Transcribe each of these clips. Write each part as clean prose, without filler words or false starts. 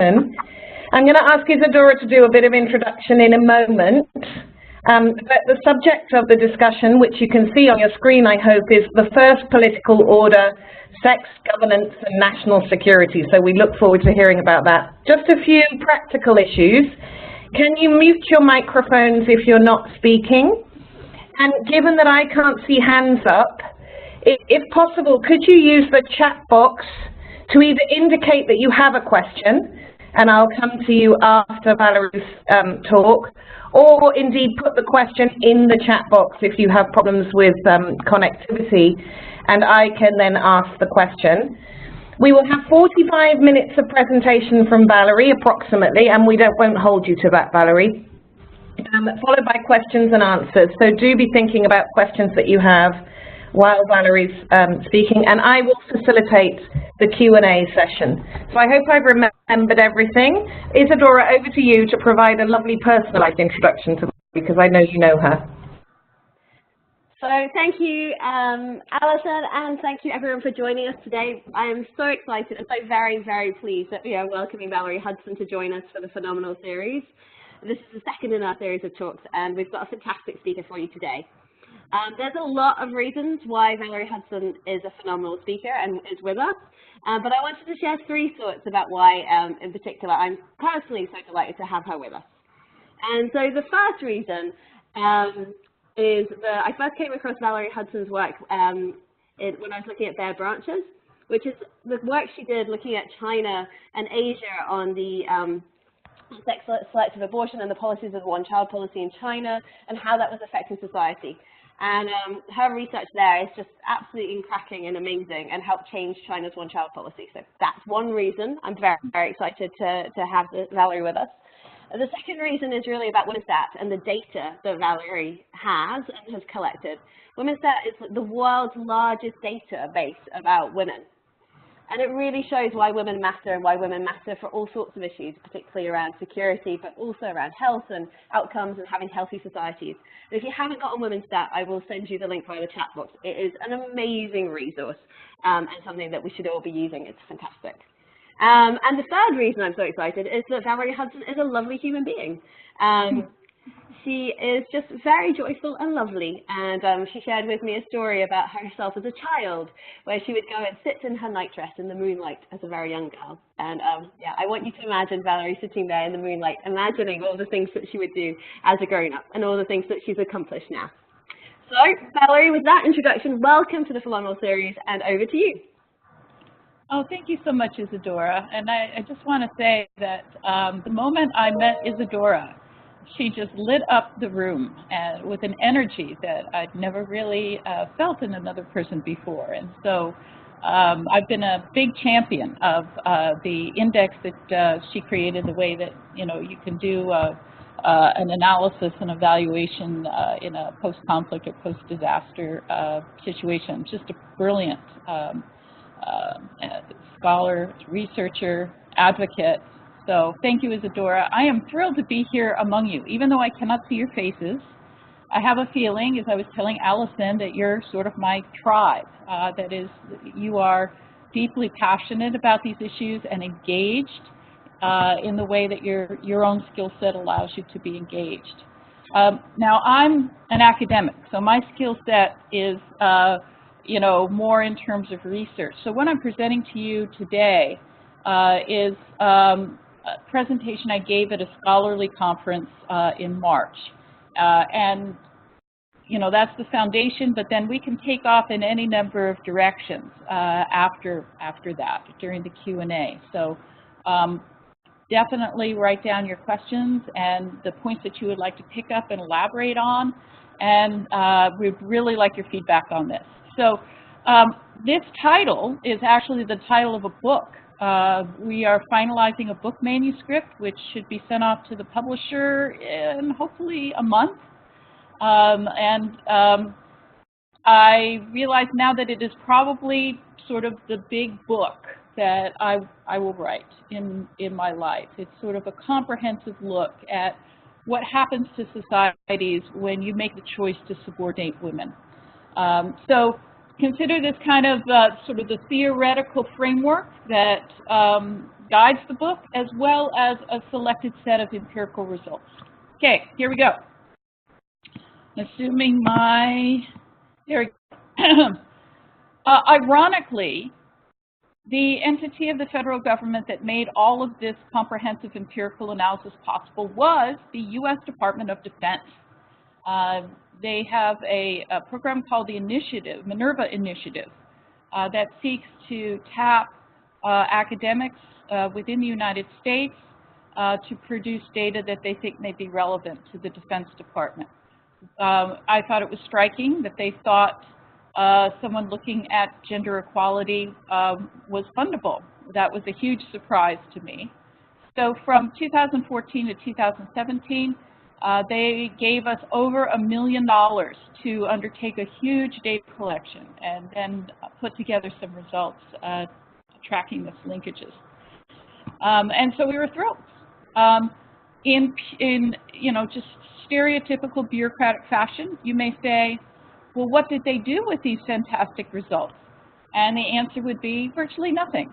I'm going to ask Isadora to do a bit of introduction in a moment. But the subject of the discussion, which you can see on your screen, I hope, is the first political order, sex, governance, and national security. So we look forward to hearing about that. Just a few practical issues. Can you mute your microphones if you're not speaking? And given that I can't see hands up, if possible, could you use the chat box to either indicate that you have a question, and I'll come to you after Valerie's talk, or indeed put the question in the chat box if you have problems with connectivity, and I can then ask the question. We will have 45 minutes of presentation from Valerie, approximately, and we won't hold you to that, Valerie, followed by questions and answers. So do be thinking about questions that you have while Valerie's speaking, and I will facilitate the Q&A session. So I hope I've remembered everything. Isadora, over to you to provide a lovely personalized introduction to Valerie, because I know you know her. So thank you, Alison, and thank you everyone for joining us today. I am so excited and so very, very pleased that we are welcoming Valerie Hudson to join us for the Phenomenal series. This is the second in our series of talks, and we've got a fantastic speaker for you today. There's a lot of reasons why Valerie Hudson is a phenomenal speaker and is with us, but I wanted to share 3 thoughts about why, in particular, I'm personally so delighted to have her with us. And so the first reason is that I first came across Valerie Hudson's work when I was looking at Bare Branches, which is the work she did looking at China and Asia on the sex-selective abortion and the policies of the one-child policy in China and how that was affecting society. And her research there is just absolutely cracking and amazing and helped change China's one-child policy. So that's one reason I'm very, very excited to have Valerie with us. The second reason is really about Women's Stat and the data that Valerie has and has collected. Women's Stat is the world's largest database about women. And it really shows why women matter and why women matter for all sorts of issues, particularly around security, but also around health and outcomes and having healthy societies. And if you haven't got on Women's Stat, I will send you the link via the chat box. It is an amazing resource and something that we should all be using. It's fantastic. And the third reason I'm so excited is that Valerie Hudson is a lovely human being. She is just very joyful and lovely, and she shared with me a story about herself as a child, where she would go and sit in her nightdress in the moonlight as a very young girl. And yeah, I want you to imagine Valerie sitting there in the moonlight, imagining all the things that she would do as a grown-up and all the things that she's accomplished now. So, Valerie, with that introduction, welcome to the Phenomenal series, and over to you. Oh, thank you so much, Isadora. And I just want to say that the moment I met Isadora, she just lit up the room with an energy that I'd never really felt in another person before. And so I've been a big champion of the index that she created, the way that, you know, you can do an analysis and evaluation in a post-conflict or post-disaster situation. Just a brilliant scholar, researcher, advocate. So thank you, Isadora. I am thrilled to be here among you, even though I cannot see your faces. I have a feeling, as I was telling Allison, that you're sort of my tribe. That is, you are deeply passionate about these issues and engaged in the way that your own skill set allows you to be engaged. Now, I'm an academic, so my skill set is you know, more in terms of research. So what I'm presenting to you today is a presentation I gave at a scholarly conference in March. And, you know, that's the foundation, but then we can take off in any number of directions after that, during the Q&A. So definitely write down your questions and the points that you would like to pick up and elaborate on, and we'd really like your feedback on this. So this title is actually the title of a book. We are finalizing a book manuscript, which should be sent off to the publisher in hopefully a month. I realize now that it is probably sort of the big book that I will write in my life. It's sort of a comprehensive look at what happens to societies when you make the choice to subordinate women. So consider this kind of sort of the theoretical framework that guides the book, as well as a selected set of empirical results. Okay, here we go. Assuming there we go. Ironically, the entity of the federal government that made all of this comprehensive empirical analysis possible was the U.S. Department of Defense. They have a program called the Minerva Initiative, that seeks to tap academics within the United States to produce data that they think may be relevant to the Defense Department. I thought it was striking that they thought someone looking at gender equality was fundable. That was a huge surprise to me. So from 2014 to 2017, they gave us over $1 million to undertake a huge data collection and then put together some results tracking these linkages. And so we were thrilled. In just stereotypical bureaucratic fashion, you may say, well, what did they do with these fantastic results? And the answer would be virtually nothing.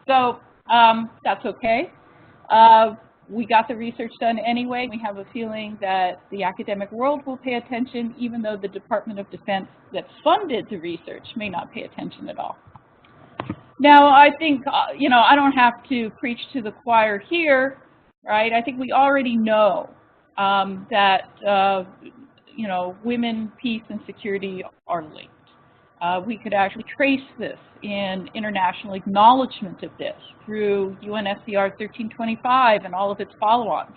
So that's okay. We got the research done anyway. We have a feeling that the academic world will pay attention, even though the Department of Defense that funded the research may not pay attention at all. Now, I think, I don't have to preach to the choir here, right? I think we already know that, women, peace, and security are linked. We could actually trace this in international acknowledgement of this through UNSCR 1325 and all of its follow-ons.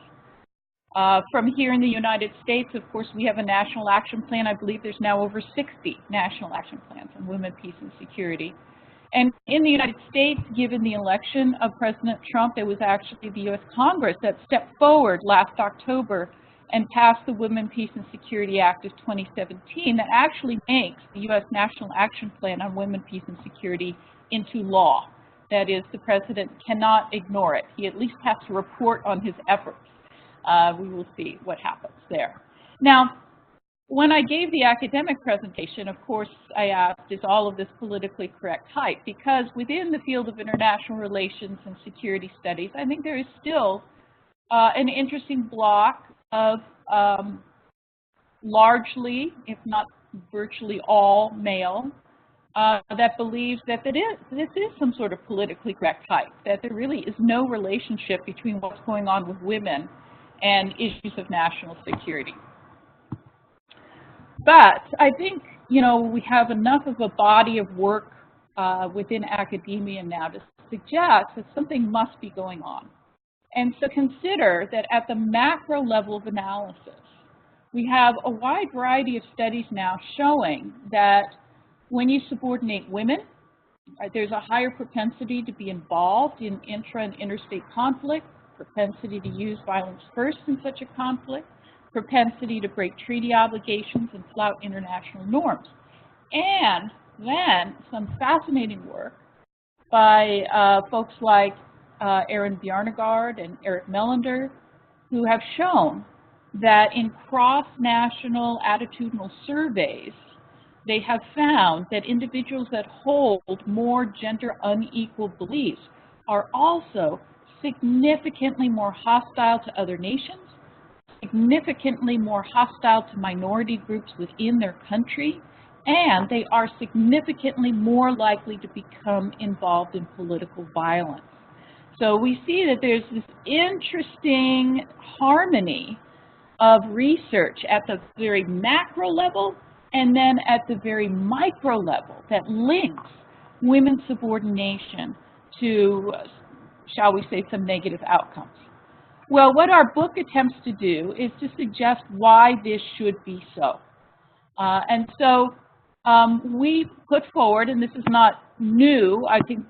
From here in the United States, of course, we have a national action plan. I believe there's now over 60 national action plans on women, peace, and security. And in the United States, given the election of President Trump, it was actually the U.S. Congress that stepped forward last October and passed the Women, Peace, and Security Act of 2017 that actually makes the U.S. National Action Plan on Women, Peace, and Security into law. That is, the President cannot ignore it. He at least has to report on his efforts. We will see what happens there. Now, when I gave the academic presentation, of course, I asked, is all of this politically correct hype? Because within the field of international relations and security studies, I think there is still an interesting block of largely, if not virtually all male, that believes that this is some sort of politically correct hype, that there really is no relationship between what's going on with women and issues of national security. But I think, we have enough of a body of work within academia now to suggest that something must be going on. And so consider that at the macro level of analysis, we have a wide variety of studies now showing that when you subordinate women, there's a higher propensity to be involved in intra and interstate conflict, propensity to use violence first in such a conflict, propensity to break treaty obligations and flout international norms. And then some fascinating work by folks like Erin Bjarnegard and Eric Melander, who have shown that in cross-national attitudinal surveys, they have found that individuals that hold more gender unequal beliefs are also significantly more hostile to other nations, significantly more hostile to minority groups within their country, and they are significantly more likely to become involved in political violence. So we see that there's this interesting harmony of research at the very macro level and then at the very micro level that links women's subordination to, shall we say, some negative outcomes. Well, what our book attempts to do is to suggest why this should be so. And so we put forward, and this is not new, I think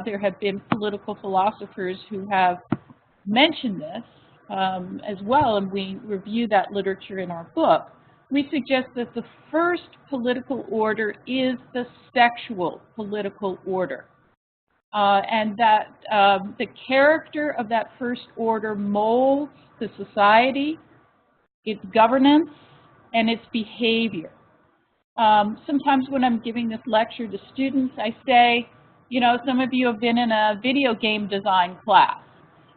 there have been political philosophers who have mentioned this as well, and we review that literature in our book. We suggest that the first political order is the sexual political order. And that the character of that first order molds the society, its governance, and its behavior. Sometimes when I'm giving this lecture to students, I say, you know, some of you have been in a video game design class,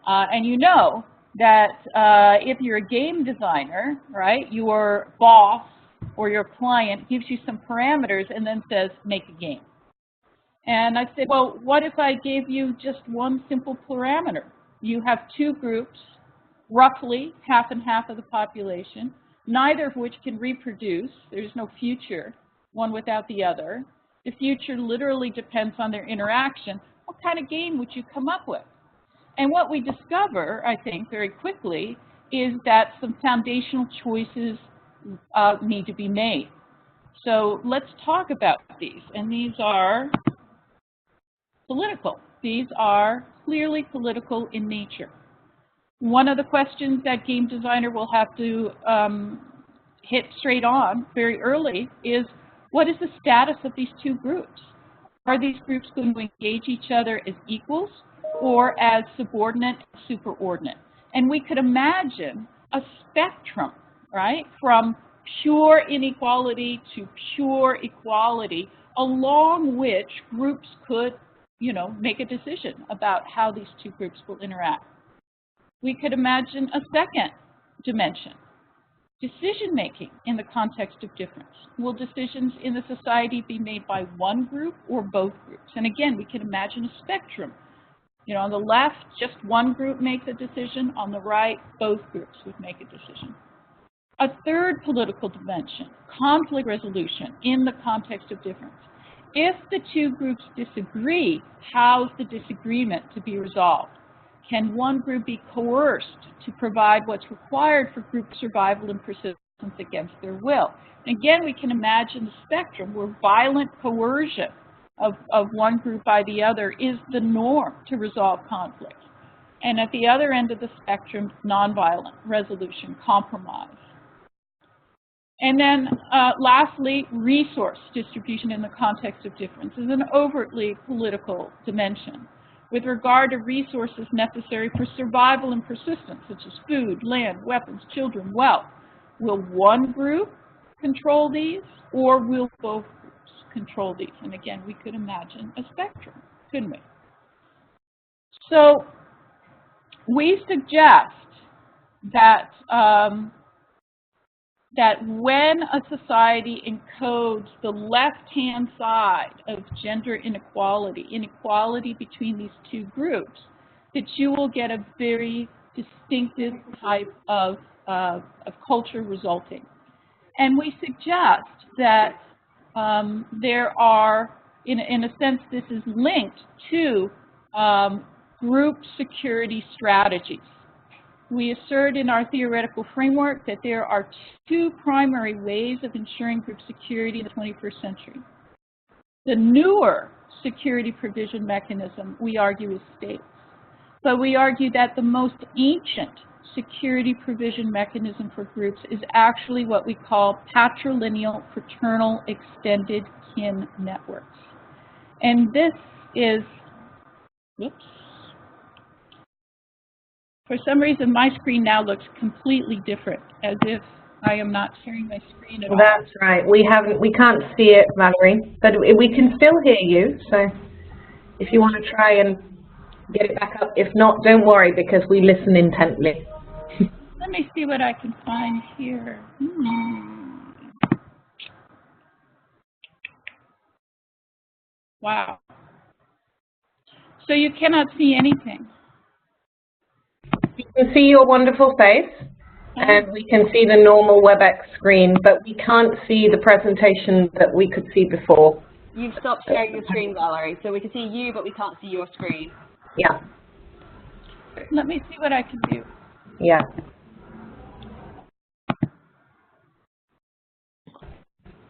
and you know that if you're a game designer, right, your boss or your client gives you some parameters and then says, make a game. And I said, well, what if I gave you just one simple parameter? You have two groups, roughly half and half of the population, neither of which can reproduce. There's no future, one without the other. The future literally depends on their interaction. What kind of game would you come up with? And what we discover, I think, very quickly, is that some foundational choices need to be made. So let's talk about these. And these are political. These are clearly political in nature. One of the questions that game designer will have to hit straight on very early is, what is the status of these two groups? Are these groups going to engage each other as equals or as subordinate and superordinate? And we could imagine a spectrum, right, from pure inequality to pure equality, along which groups could, you know, make a decision about how these two groups will interact. We could imagine a second dimension, decision-making in the context of difference. Will decisions in the society be made by one group or both groups? And again, we can imagine a spectrum. You know, on the left, just one group makes a decision. On the right, both groups would make a decision. A third political dimension, conflict resolution in the context of difference. If the two groups disagree, how's the disagreement to be resolved? Can one group be coerced to provide what's required for group survival and persistence against their will? And again, we can imagine the spectrum where violent coercion of one group by the other is the norm to resolve conflict. And at the other end of the spectrum, nonviolent resolution, compromise. And then lastly, resource distribution in the context of difference is an overtly political dimension with regard to resources necessary for survival and persistence, such as food, land, weapons, children, wealth. Will one group control these, or will both groups control these? And again, we could imagine a spectrum, couldn't we? So we suggest that that when a society encodes the left-hand side of gender inequality, inequality between these two groups, that you will get a very distinctive type of culture resulting. And we suggest that there are, in a sense, this is linked to group security strategies. We assert in our theoretical framework that there are two primary ways of ensuring group security in the 21st century. The newer security provision mechanism, we argue, is states. But we argue that the most ancient security provision mechanism for groups is actually what we call patrilineal fraternal extended kin networks. And this is, whoops. For some reason, my screen now looks completely different, as if I am not sharing my screen at all. That's right. We can't see it, Valerie, but we can still hear you. So if you want to try and get it back up, if not, don't worry, because we listen intently. Let me see what I can find here. Wow. So you cannot see anything. We can see your wonderful face, and we can see the normal WebEx screen, but we can't see the presentation that we could see before. You've stopped sharing your screen, Valerie, so we can see you, but we can't see your screen. Yeah. Let me see what I can do. Yeah.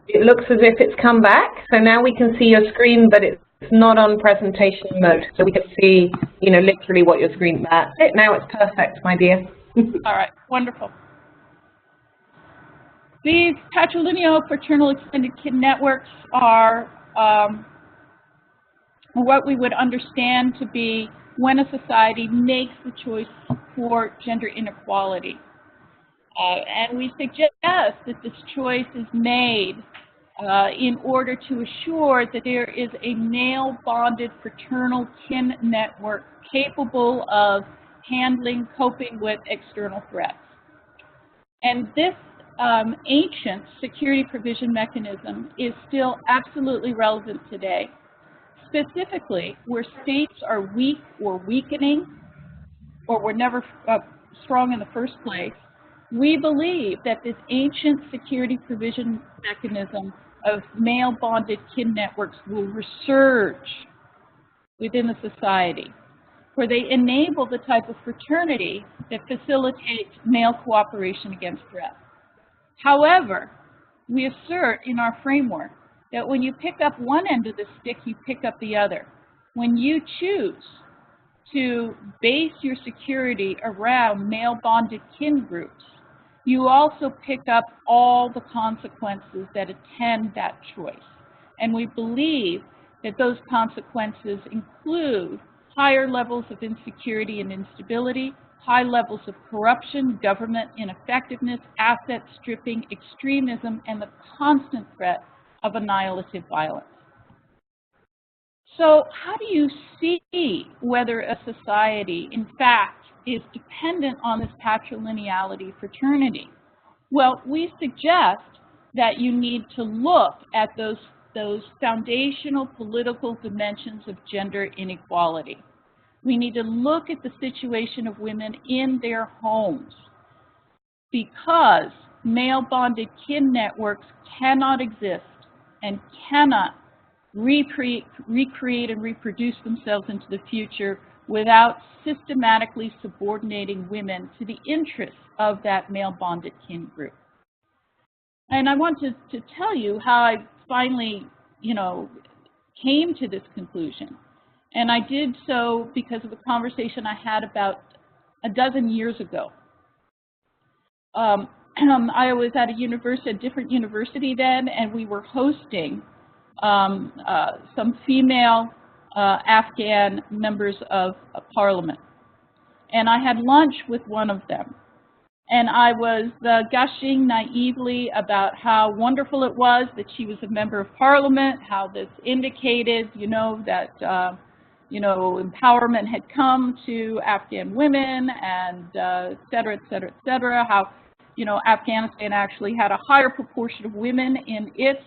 It looks as if it's come back, so now we can see your screen, but it's not on presentation mode, so we can see, you know, literally what your screen. That's it. Now it's perfect, my dear. All right, wonderful. These patrilineal fraternal extended kin networks are what we would understand to be when a society makes the choice for gender inequality. And we suggest that this choice is made in order to assure that there is a male-bonded fraternal kin network capable of handling, coping with external threats. And this ancient security provision mechanism is still absolutely relevant today, specifically where states are weak or weakening, or were never strong in the first place. We believe that this ancient security provision mechanism of male-bonded kin networks will resurge within the society, where they enable the type of fraternity that facilitates male cooperation against threats. However, we assert in our framework that when you pick up one end of the stick, you pick up the other. When you choose to base your security around male-bonded kin groups, you also pick up all the consequences that attend that choice. And we believe that those consequences include higher levels of insecurity and instability, high levels of corruption, government ineffectiveness, asset stripping, extremism, and the constant threat of annihilative violence. So how do you see whether a society, in fact, is dependent on this patrilineality fraternity? Well, we suggest that you need to look at those foundational political dimensions of gender inequality. We need to look at the situation of women in their homes, because male-bonded kin networks cannot exist and cannot recreate and reproduce themselves into the future without systematically subordinating women to the interests of that male-bonded kin group. And I want to tell you how I finally, came to this conclusion. And I did so because of a conversation I had about a dozen years ago. I was at a different university then, and we were hosting some female Afghan members of parliament. And I had lunch with one of them. And I was gushing naively about how wonderful it was that she was a member of parliament, how this indicated, that, empowerment had come to Afghan women, and et cetera, et cetera, et cetera, how, Afghanistan actually had a higher proportion of women in its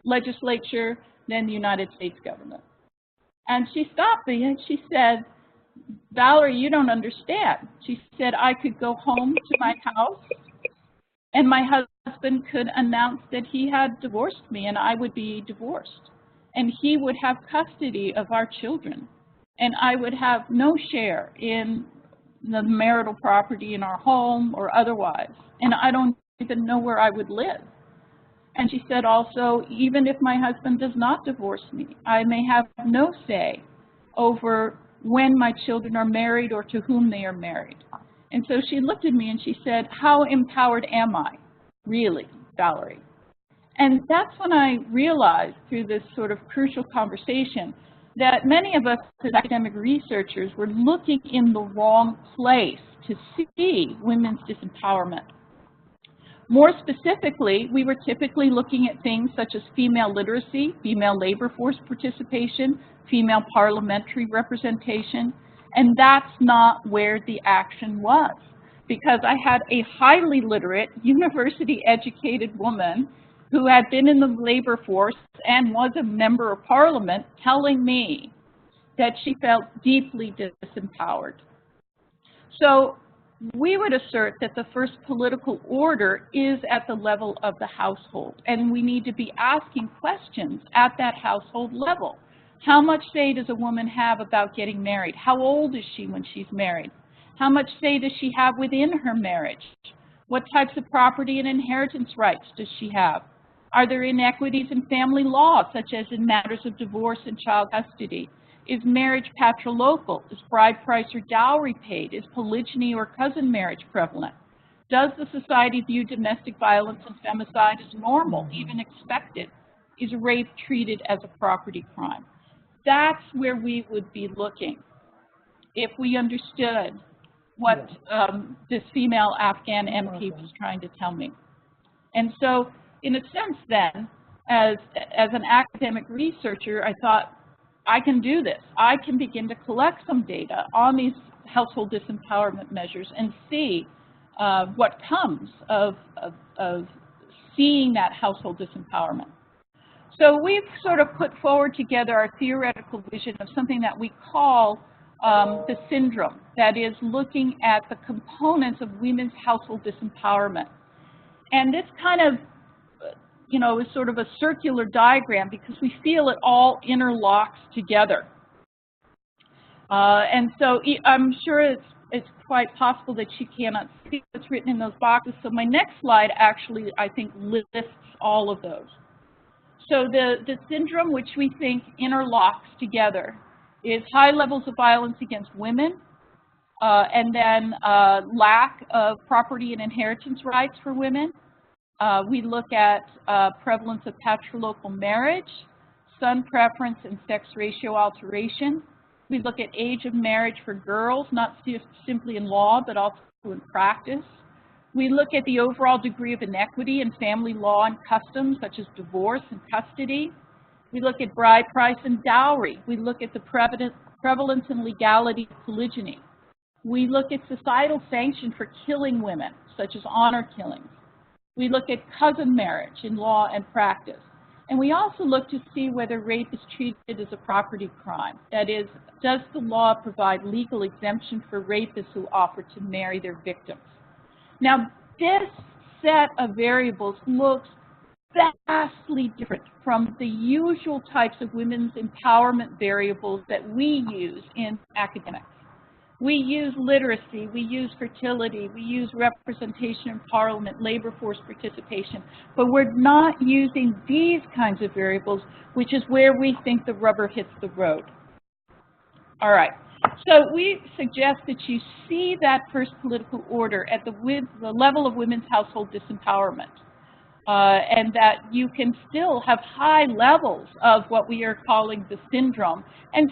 legislature than the United States government. And she stopped me and she said, "Valerie, you don't understand." She said, "I could go home to my house and my husband could announce that he had divorced me and I would be divorced. And he would have custody of our children. And I would have no share in the marital property in our home or otherwise. And I don't even know where I would live." And she said also, "Even if my husband does not divorce me, I may have no say over when my children are married or to whom they are married." And so she looked at me and she said, "How empowered am I, really, Valerie?" And that's when I realized, through this sort of crucial conversation, that many of us as academic researchers were looking in the wrong place to see women's disempowerment. More specifically, we were typically looking at things such as female literacy, female labor force participation, female parliamentary representation, and that's not where the action was. Because I had a highly literate, university-educated woman who had been in the labor force and was a member of parliament telling me that she felt deeply disempowered. So we would assert that the first political order is at the level of the household, and we need to be asking questions at that household level. How much say does a woman have about getting married? How old is she when she's married? How much say does she have within her marriage? What types of property and inheritance rights does she have? Are there inequities in family law, such as in matters of divorce and child custody? Is marriage patrilocal? Is bride price or dowry paid? Is polygyny or cousin marriage prevalent? Does the society view domestic violence and femicide as normal, even expected? Is rape treated as a property crime? That's where we would be looking if we understood what this female Afghan MP was trying to tell me. And so, in a sense then, as an academic researcher, I thought, I can do this. I can begin to collect some data on these household disempowerment measures and see what comes of seeing that household disempowerment. So we've sort of put forward together our theoretical vision of something that we call the syndrome, that is looking at the components of women's household disempowerment. And this kind of, you know, is sort of a circular diagram because we feel it all interlocks together. And so I'm sure it's quite possible that you cannot see what's written in those boxes. So my next slide actually, I think, lists all of those. So the syndrome, which we think interlocks together, is high levels of violence against women, and then lack of property and inheritance rights for women. We look at prevalence of patrilocal marriage, son preference, and sex ratio alteration. We look at age of marriage for girls, not simply in law, but also in practice. We look at the overall degree of inequity in family law and customs, such as divorce and custody. We look at bride price and dowry. We look at the prevalence and legality of polygyny. We look at societal sanction for killing women, such as honor killings. We look at cousin marriage in law and practice. And we also look to see whether rape is treated as a property crime. That is, does the law provide legal exemption for rapists who offer to marry their victims? Now, this set of variables looks vastly different from the usual types of women's empowerment variables that we use in academics. We use literacy, we use fertility, we use representation in parliament, labor force participation, but we're not using these kinds of variables, which is where we think the rubber hits the road. All right, so we suggest that you see that first political order at the level of women's household disempowerment. And that you can still have high levels of what we are calling the syndrome and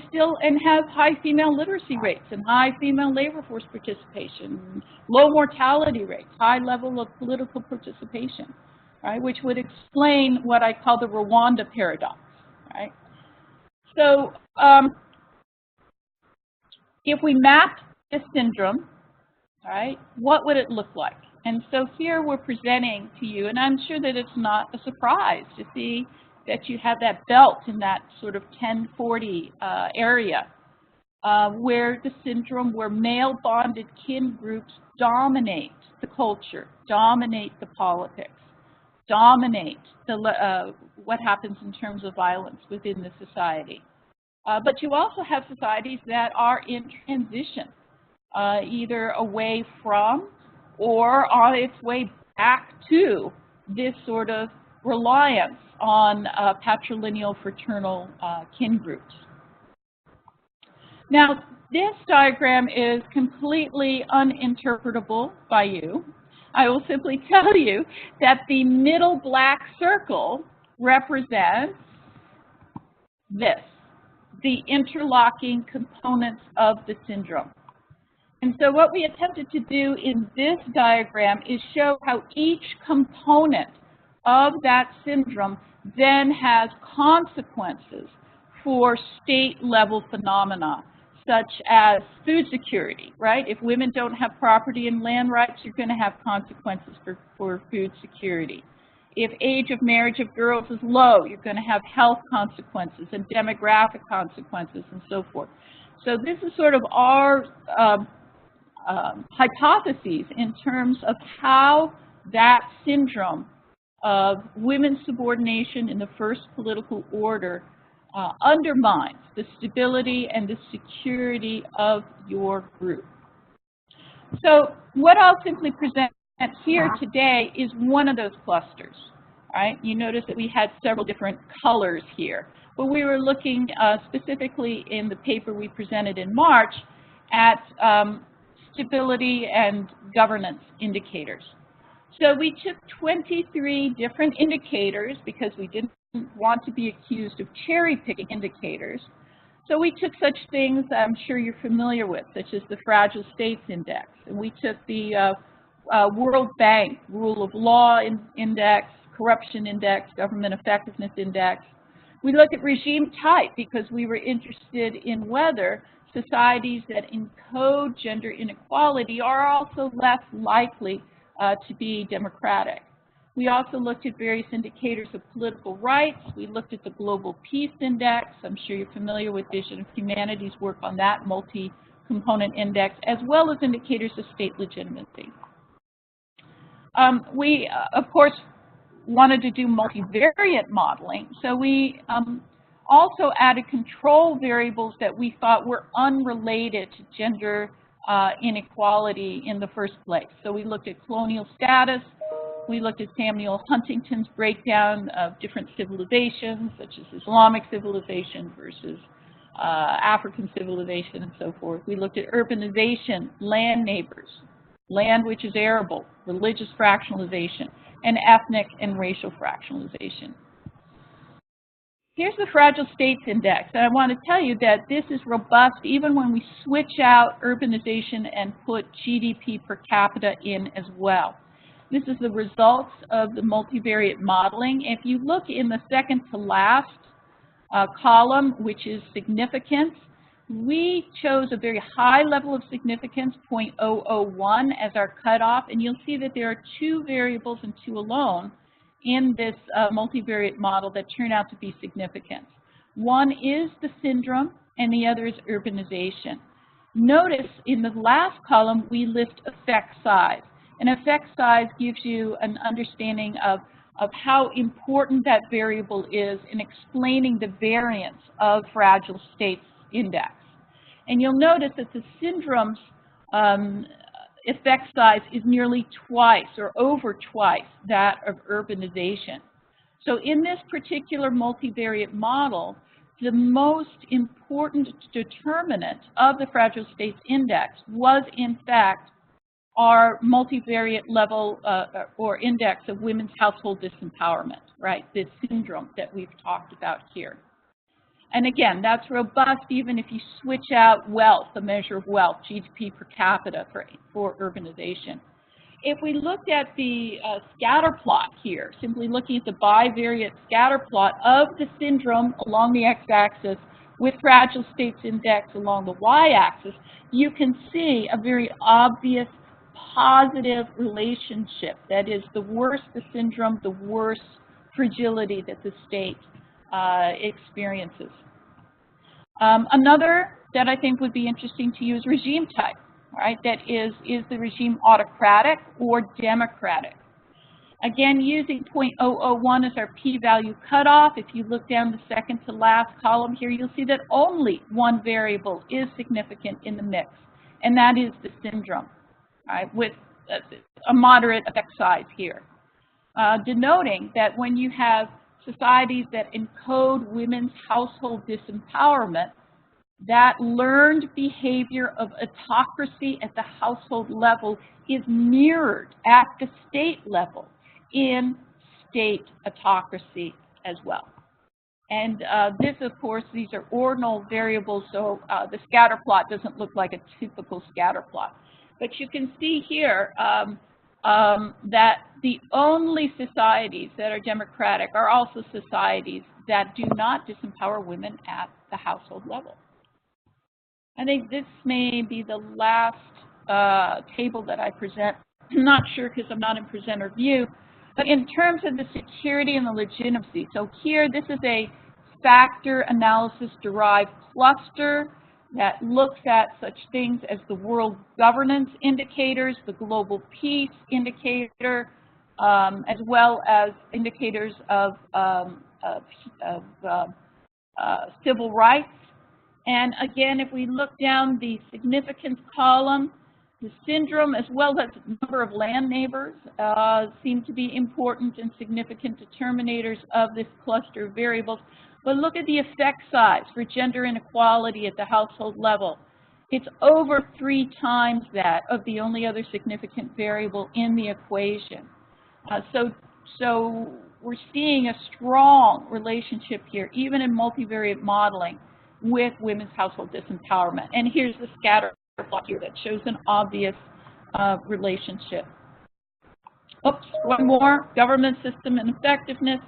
have high female literacy rates and high female labor force participation, low mortality rates, high level of political participation, right, which would explain what I call the Rwanda paradox, right? So if we map this syndrome, right, what would it look like? And so here we're presenting to you, and I'm sure that it's not a surprise to see that you have that belt in that sort of 1040 area where the syndrome, where male bonded kin groups dominate the culture, dominate the politics, dominate the, what happens in terms of violence within the society. But you also have societies that are in transition, either away from or on its way back to this sort of reliance on patrilineal fraternal kin groups. Now, this diagram is completely uninterpretable by you. I will simply tell you that the middle black circle represents this, the interlocking components of the syndrome. And so what we attempted to do in this diagram is show how each component of that syndrome then has consequences for state-level phenomena, such as food security, right? If women don't have property and land rights, you're going to have consequences for food security. If age of marriage of girls is low, you're going to have health consequences and demographic consequences and so forth. So this is sort of our hypotheses in terms of how that syndrome of women's subordination in the first political order undermines the stability and the security of your group. So what I'll simply present here today is one of those clusters. Right? You notice that we had several different colors here, but we were looking specifically in the paper we presented in March at stability and governance indicators. So we took 23 different indicators because we didn't want to be accused of cherry-picking indicators. So we took such things I'm sure you're familiar with, such as the Fragile States Index, and we took the World Bank Rule of Law Index, corruption index, government effectiveness index. We looked at regime type because we were interested in whether societies that encode gender inequality are also less likely to be democratic. We also looked at various indicators of political rights. We looked at the Global Peace Index. I'm sure you're familiar with Vision of Humanity's work on that multi-component index, as well as indicators of state legitimacy. We, of course, wanted to do multivariate modeling, so we also added control variables that we thought were unrelated to gender inequality in the first place. So we looked at colonial status, we looked at Samuel Huntington's breakdown of different civilizations, such as Islamic civilization versus African civilization and so forth. We looked at urbanization, land neighbors, land which is arable, religious fractionalization, and ethnic and racial fractionalization. Here's the Fragile States Index, and I want to tell you that this is robust even when we switch out urbanization and put GDP per capita in as well. This is the results of the multivariate modeling. If you look in the second to last column, which is significance, we chose a very high level of significance, 0.001, as our cutoff, and you'll see that there are two variables and two alone in this multivariate model that turn out to be significant. One is the syndrome, and the other is urbanization. Notice in the last column, we list effect size. And effect size gives you an understanding of how important that variable is in explaining the variance of Fragile States Index. And you'll notice that the syndrome's effect size is nearly twice or over twice that of urbanization. So in this particular multivariate model, the most important determinant of the Fragile States Index was, in fact, our multivariate level or index of women's household disempowerment, right? This syndrome that we've talked about here. And again, that's robust even if you switch out wealth, the measure of wealth, GDP per capita for urbanization. If we looked at the scatter plot here, simply looking at the bivariate scatter plot of the syndrome along the x-axis with Fragile States Index along the y-axis, you can see a very obvious positive relationship. That is, the worse the syndrome, the worse fragility that the state experiences. Another that I think would be interesting to you is regime type, right? That is the regime autocratic or democratic? Again, using 0.001 as our p-value cutoff, if you look down the second to last column here, you'll see that only one variable is significant in the mix, and that is the syndrome, right, with a moderate effect size here. Denoting that when you have societies that encode women's household disempowerment, that learned behavior of autocracy at the household level is mirrored at the state level in state autocracy as well. And this, of course, these are ordinal variables, so the scatter plot doesn't look like a typical scatter plot. But you can see here that the only societies that are democratic are also societies that do not disempower women at the household level. I think this may be the last table that I present. I'm not sure because I'm not in presenter view, but in terms of the security and the legitimacy. So here, this is a factor analysis derived cluster that looks at such things as the world governance indicators, the global peace indicator, as well as indicators of civil rights. And again, if we look down the significance column, the syndrome as well as the number of land neighbors seem to be important and significant determinators of this cluster of variables. But look at the effect size for gender inequality at the household level. It's over 3 times that of the only other significant variable in the equation. So we're seeing a strong relationship here, even in multivariate modeling, with women's household disempowerment. And here's the scatter plot here that shows an obvious relationship. Oops, one more, government system and effectiveness.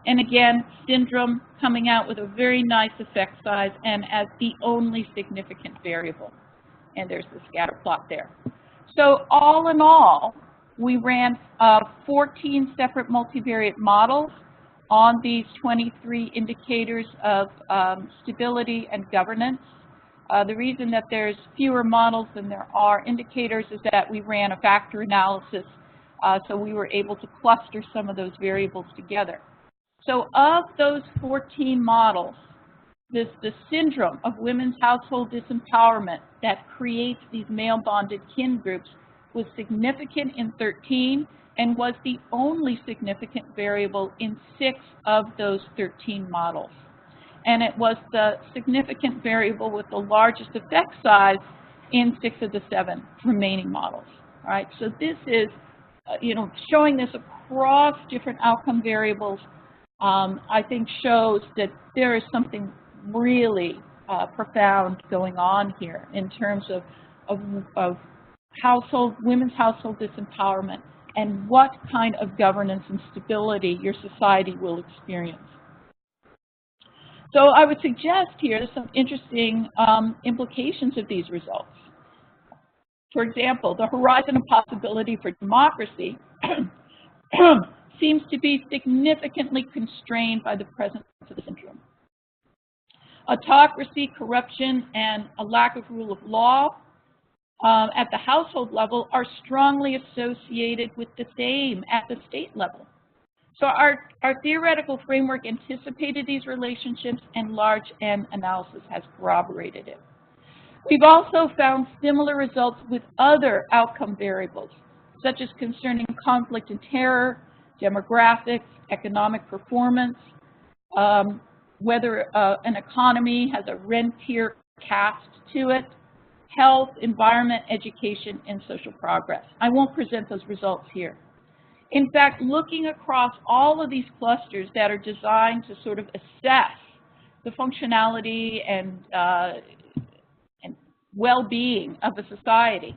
And again, syndrome coming out with a very nice effect size and as the only significant variable. And there's the scatter plot there. So all in all, we ran 14 separate multivariate models on these 23 indicators of stability and governance. The reason that there's fewer models than there are indicators is that we ran a factor analysis, so we were able to cluster some of those variables together. So of those 14 models, the syndrome of women's household disempowerment that creates these male-bonded kin groups was significant in 13 and was the only significant variable in 6 of those 13 models. And it was the significant variable with the largest effect size in 6 of the 7 remaining models. All right, so this is, showing this across different outcome variables, I think shows that there is something really profound going on here in terms of women's household disempowerment and what kind of governance and stability your society will experience. So I would suggest here some interesting implications of these results. For example, the horizon of possibility for democracy seems to be significantly constrained by the presence of the syndrome. Autocracy, corruption, and a lack of rule of law at the household level are strongly associated with the same at the state level. So our theoretical framework anticipated these relationships, and large N analysis has corroborated it. We've also found similar results with other outcome variables, such as concerning conflict and terror, demographics, economic performance, whether an economy has a rentier cast to it, health, environment, education, and social progress. I won't present those results here. In fact, looking across all of these clusters that are designed to sort of assess the functionality and well-being of a society,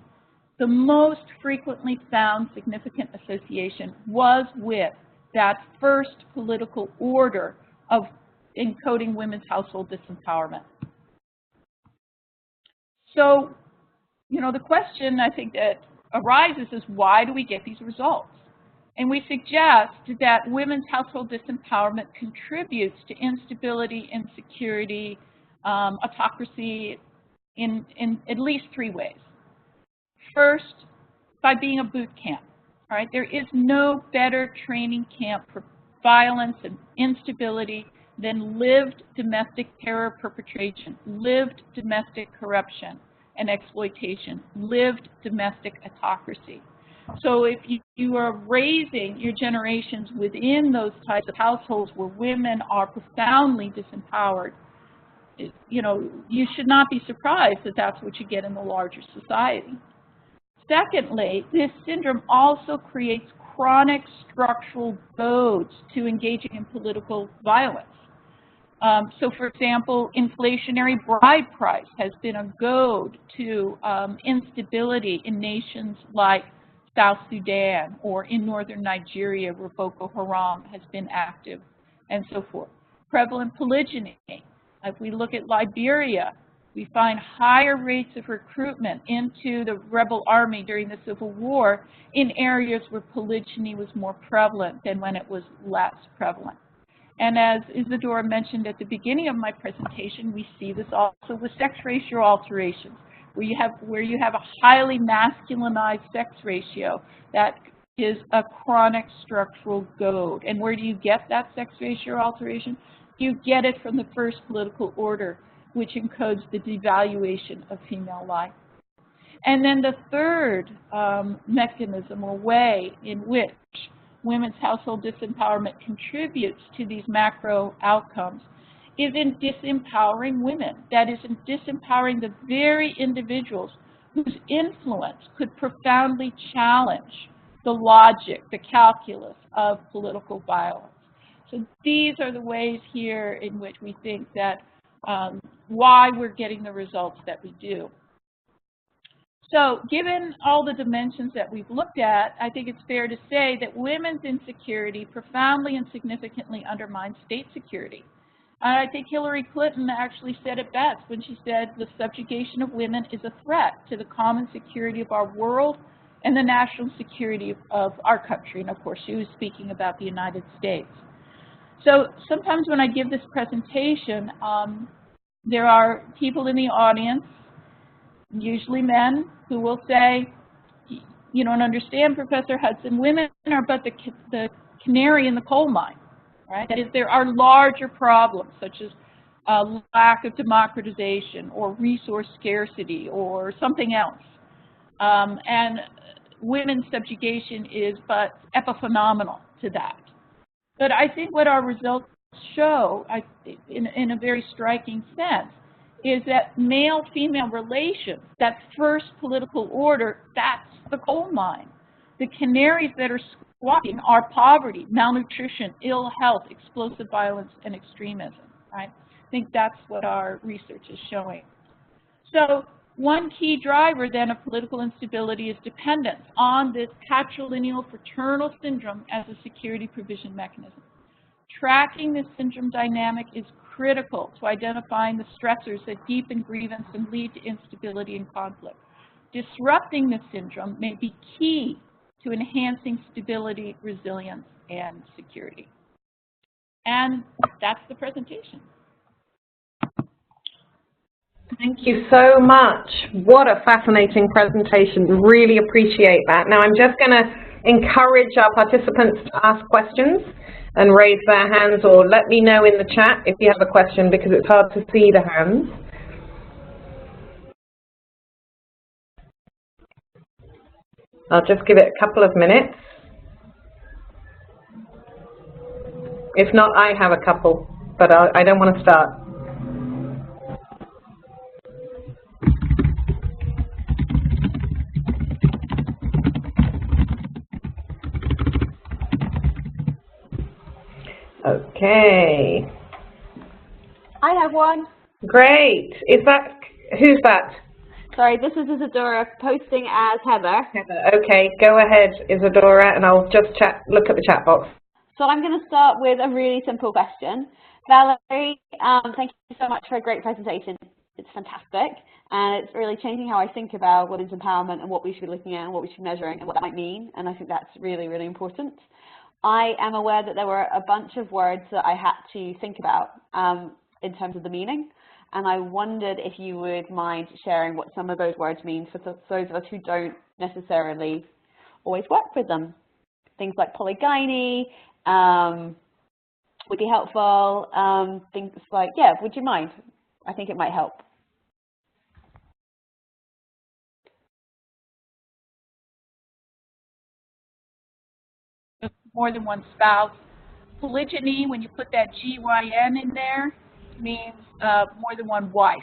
the most frequently found significant association was with that first political order of encoding women's household disempowerment. So, the question I think that arises is, why do we get these results? And we suggest that women's household disempowerment contributes to instability, insecurity, autocracy in at least 3 ways. First, by being a boot camp. All right, there is no better training camp for violence and instability than lived domestic terror perpetration, lived domestic corruption and exploitation, lived domestic autocracy. So if you are raising your generations within those types of households where women are profoundly disempowered, you should not be surprised that that's what you get in the larger society. Secondly, this syndrome also creates chronic structural goads to engaging in political violence. So, for example, inflationary bride price has been a goad to instability in nations like South Sudan or in northern Nigeria, where Boko Haram has been active, and so forth. Prevalent polygyny. If we look at Liberia, we find higher rates of recruitment into the rebel army during the Civil War in areas where polygyny was more prevalent than when it was less prevalent. And as Isadora mentioned at the beginning of my presentation, we see this also with sex ratio alterations, where you have a highly masculinized sex ratio that is a chronic structural goad. And where do you get that sex ratio alteration? You get it from the first political order, which encodes the devaluation of female life. And then the third mechanism or way in which women's household disempowerment contributes to these macro outcomes is in disempowering women. That is, in disempowering the very individuals whose influence could profoundly challenge the logic, the calculus of political violence. So these are the ways here in which we think that why we're getting the results that we do. So given all the dimensions that we've looked at, I think it's fair to say that women's insecurity profoundly and significantly undermines state security. And I think Hillary Clinton actually said it best when she said the subjugation of women is a threat to the common security of our world and the national security of our country. And of course, she was speaking about the United States. So sometimes when I give this presentation, there are people in the audience, usually men, who will say, you don't understand, Professor Hudson, women are but the canary in the coal mine, right? That is, there are larger problems, such as lack of democratization or resource scarcity or something else. And women's subjugation is but epiphenomenal to that. But I think what our results show, in a very striking sense, is that male-female relations, that first political order, that's the coal mine. The canaries that are squawking are poverty, malnutrition, ill health, explosive violence, and extremism, right? I think that's what our research is showing. So one key driver then of political instability is dependence on this patrilineal fraternal syndrome as a security provision mechanism. Tracking this syndrome dynamic is critical to identifying the stressors that deepen grievance and lead to instability and conflict. Disrupting this syndrome may be key to enhancing stability, resilience, and security. And that's the presentation. Thank you so much. What a fascinating presentation. Really appreciate that. Now I'm just going to encourage our participants to ask questions and raise their hands, or let me know in the chat if you have a question, because it's hard to see the hands. I'll just give it a couple of minutes. If not, I have a couple, but I don't want to start. Okay. I have one. Great. Is that, who's that? Sorry, this is Isadora posting as Heather. Heather. Okay, go ahead, Isadora, and I'll just look at the chat box. So I'm going to start with a really simple question. Valerie, thank you so much for a great presentation. It's fantastic, and it's really changing how I think about what is empowerment and what we should be looking at and what we should be measuring and what that might mean, and I think that's really, really important. I am aware that there were a bunch of words that I had to think about in terms of the meaning, and I wondered if you would mind sharing what some of those words mean for those of us who don't necessarily always work with them. Things like polygyny would be helpful. Things like, yeah, would you mind? I think it might help. More than one spouse. Polygyny, when you put that GYN in there, means more than one wife.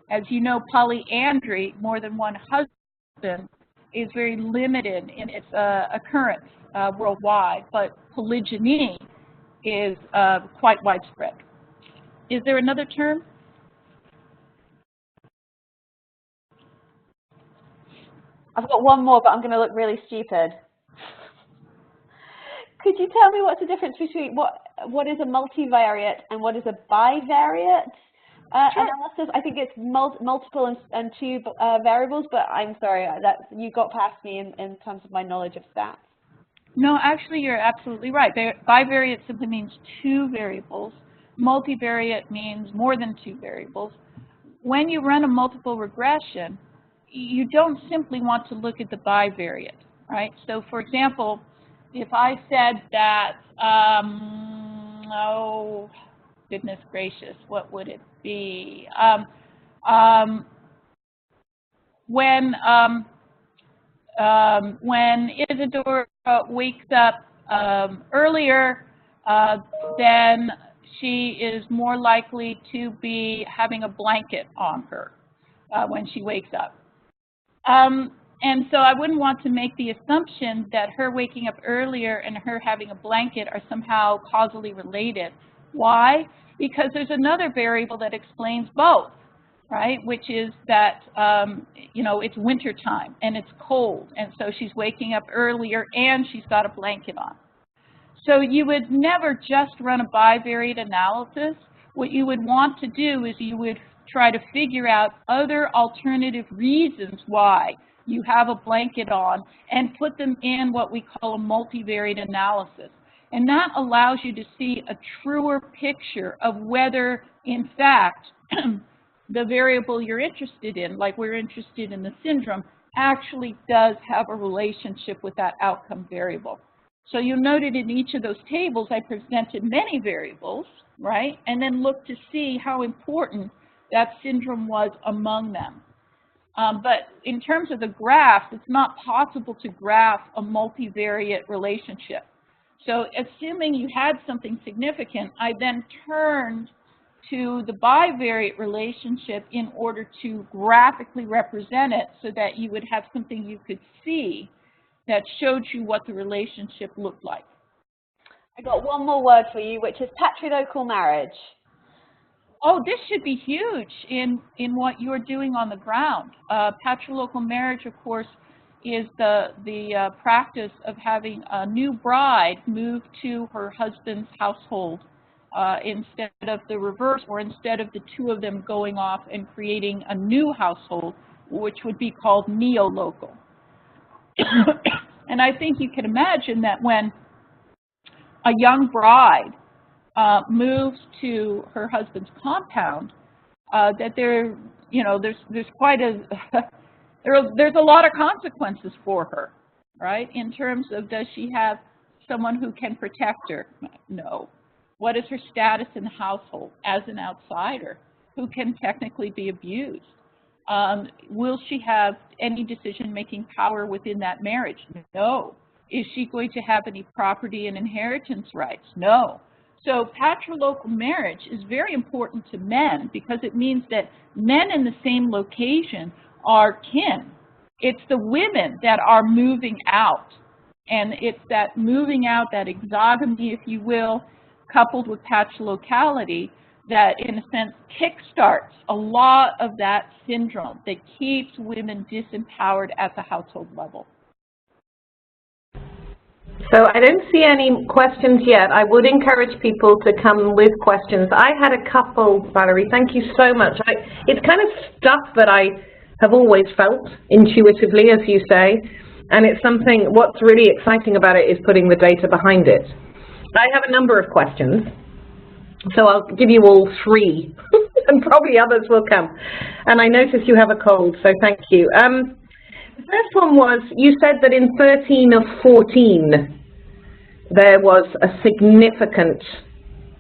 As you know, polyandry, more than one husband, is very limited in its occurrence worldwide, but polygyny is quite widespread. Is there another term? I've got one more, but I'm going to look really stupid. Could you tell me what's the difference between what is a multivariate and what is a bivariate analysis? I think it's multiple and two variables, but I'm sorry, that you got past me in terms of my knowledge of stats. No, actually, you're absolutely right. Bivariate simply means two variables. Multivariate means more than two variables. When you run a multiple regression, you don't simply want to look at the bivariate, right? So, for example, if I said that, oh, goodness gracious, what would it be? When Isadora wakes up earlier, then she is more likely to be having a blanket on her when she wakes up. And so I wouldn't want to make the assumption that her waking up earlier and her having a blanket are somehow causally related. Why? Because there's another variable that explains both. right? Which is that, you know, it's winter time and it's cold, and so she's waking up earlier and she's got a blanket on. So you would never just run a bivariate analysis. What you would want to do is you would try to figure out other alternative reasons why you have a blanket on and put them in what we call a multivariate analysis. And that allows you to see a truer picture of whether, in fact, the variable you're interested in, like we're interested in the syndrome, actually does have a relationship with that outcome variable. So you'll note that in each of those tables, I presented many variables, right? And then looked to see how important that syndrome was among them. But in terms of the graphs, it's not possible to graph a multivariate relationship. So assuming you had something significant, I then turned to the bivariate relationship in order to graphically represent it so that you would have something you could see that showed you what the relationship looked like. I got one more word for you, which is patrilocal marriage. Oh, this should be huge in what you're doing on the ground. Patrilocal marriage, of course, is the practice of having a new bride move to her husband's household instead of the reverse, or instead of the two of them going off and creating a new household, which would be called neolocal. And I think you can imagine that when a young bride moves to her husband's compound, that there's quite a there's a lot of consequences for her, right? In terms of, does she have someone who can protect her? No. What is her status in the household as an outsider who can technically be abused? Will she have any decision-making power within that marriage? No. Is she going to have any property and inheritance rights? No. So patrilocal marriage is very important to men because it means that men in the same location are kin. It's the women that are moving out. And it's that moving out, that exogamy, if you will, coupled with patrilocality, that in a sense kickstarts a lot of that syndrome that keeps women disempowered at the household level. So I don't see any questions yet. I would encourage people to come with questions. I had a couple, Valerie, thank you so much. It's kind of stuff that I have always felt intuitively, as you say, and it's something, what's really exciting about it is putting the data behind it. I have a number of questions, so I'll give you all three, and probably others will come. And I notice you have a cold, so thank you. The first one was, you said that in 13 of 14, there was a significant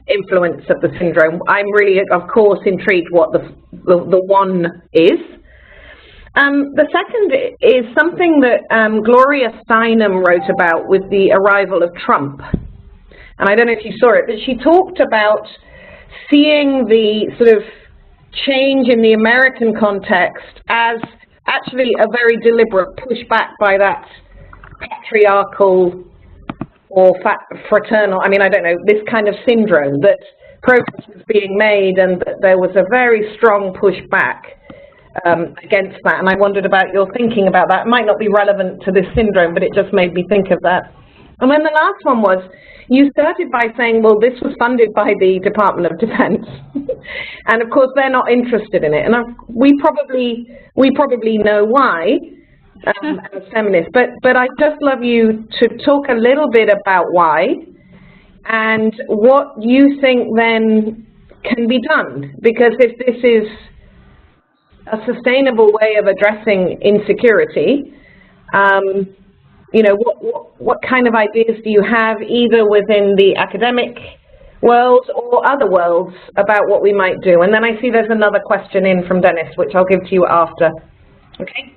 influence of the syndrome. I'm really, of course, intrigued what the one is. The second is something that Gloria Steinem wrote about with the arrival of Trump. And I don't know if you saw it, but she talked about seeing the sort of change in the American context as actually a very deliberate pushback by that patriarchal or fraternal, I mean, I don't know, this kind of syndrome, that progress was being made and that there was a very strong pushback against that. And I wondered about your thinking about that. It might not be relevant to this syndrome, but it just made me think of that. And then the last one was, you started by saying, well, this was funded by the Department of Defense. And of course, they're not interested in it. And we probably know why as feminists. But I'd just love you to talk a little bit about why and what you think then can be done. Because if this is a sustainable way of addressing insecurity, you know, what kind of ideas do you have, either within the academic world or other worlds, about what we might do? And then I see there's another question in from Dennis, which I'll give to you after. Okay?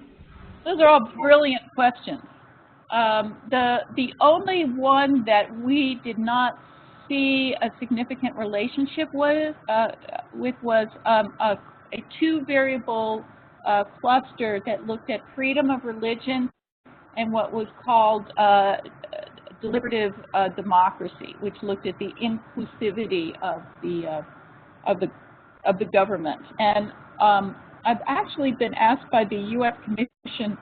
Those are all brilliant questions. The only one that we did not see a significant relationship with was a two-variable cluster that looked at freedom of religion and what was called deliberative democracy, which looked at the inclusivity of the government. And I've actually been asked by the U.S. Commission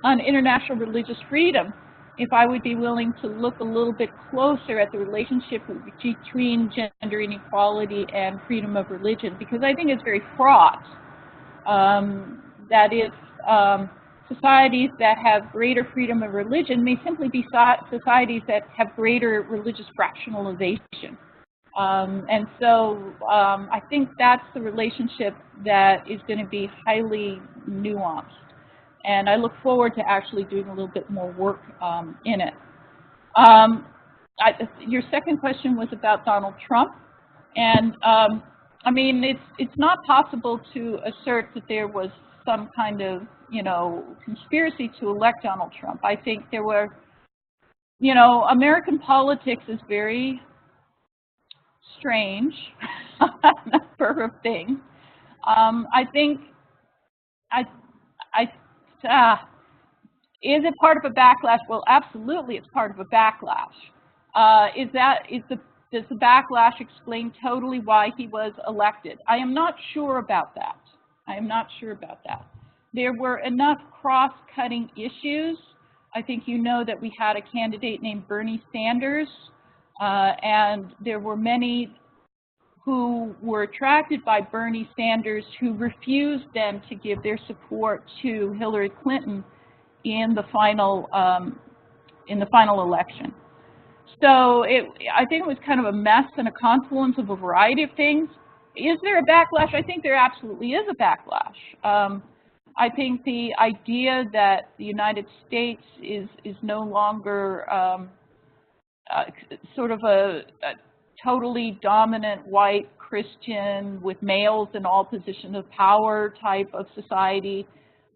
on International Religious Freedom if I would be willing to look a little bit closer at the relationship between gender inequality and freedom of religion, because I think it's very fraught. That is, societies that have greater freedom of religion may simply be societies that have greater religious fractionalization. And so I think that's the relationship that is going to be highly nuanced. And I look forward to actually doing a little bit more work in it. Your second question was about Donald Trump. And I mean, it's not possible to assert that there was some kind of, conspiracy to elect Donald Trump. I think there were, American politics is very strange, a number of things. I think, is it part of a backlash? Well, absolutely, it's part of a backlash. Does the backlash explain totally why he was elected? I am not sure about that. There were enough cross-cutting issues. I think you know that we had a candidate named Bernie Sanders, and there were many who were attracted by Bernie Sanders who refused then to give their support to Hillary Clinton in the final election. So I think it was kind of a mess and a confluence of a variety of things. Is there a backlash? I think there absolutely is a backlash. I think the idea that the United States is no longer sort of a totally dominant white Christian with males in all positions of power type of society,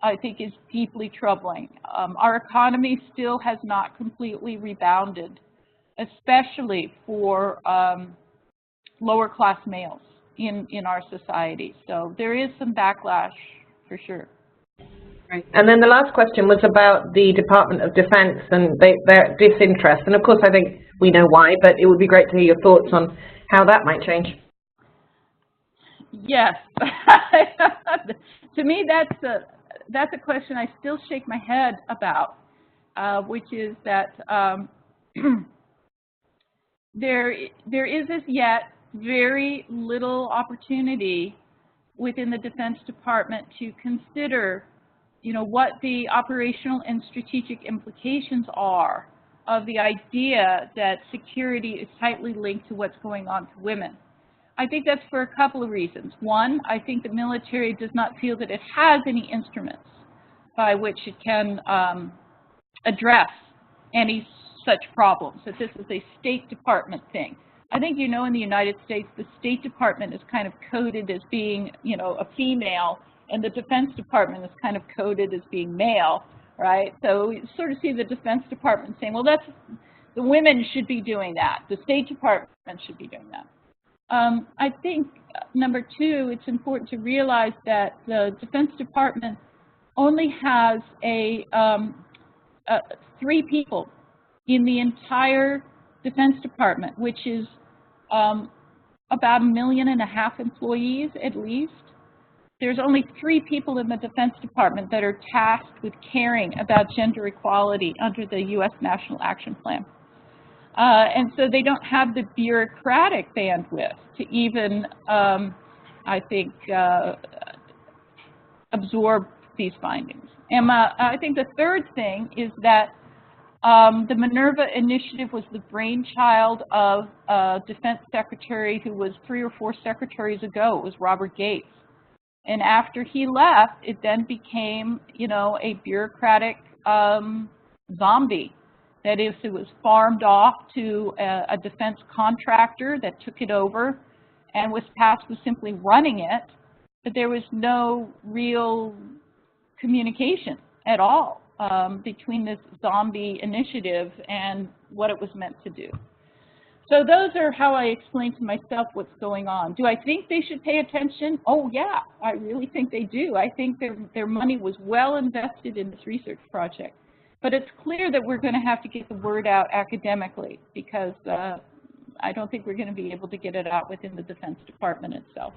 I think is deeply troubling. Our economy still has not completely rebounded, especially for lower class males in our society. So there is some backlash for sure. Right. And then the last question was about the Department of Defense and their disinterest. And of course, I think we know why, but it would be great to hear your thoughts on how that might change. Yes. To me, that's a question I still shake my head about, which is that there is as yet very little opportunity within the Defense Department to consider what the operational and strategic implications are of the idea that security is tightly linked to what's going on to women. I think that's for a couple of reasons. One, I think the military does not feel that it has any instruments by which it can address any such problems, that this is a State Department thing. I think in the United States, the State Department is kind of coded as being, a female, and the Defense Department is kind of coded as being male, right? So we sort of see the Defense Department saying, well, the women should be doing that. The State Department should be doing that. I think, number two, it's important to realize that the Defense Department only has 3 people in the entire Defense Department, which is about 1.5 million employees at least. There's only 3 people in the Defense Department that are tasked with caring about gender equality under the U.S. National Action Plan. And so they don't have the bureaucratic bandwidth to even, I think, absorb these findings. And I think the third thing is that the Minerva Initiative was the brainchild of a defense secretary who was 3 or 4 secretaries ago. It was Robert Gates. And after he left, it then became, a bureaucratic zombie. That is, it was farmed off to a defense contractor that took it over and was tasked with simply running it, but there was no real communication at all between this zombie initiative and what it was meant to do. So those are how I explain to myself what's going on. Do I think they should pay attention? Oh yeah, I really think they do. I think their money was well invested in this research project. But it's clear that we're going to have to get the word out academically, because I don't think we're going to be able to get it out within the Defense Department itself.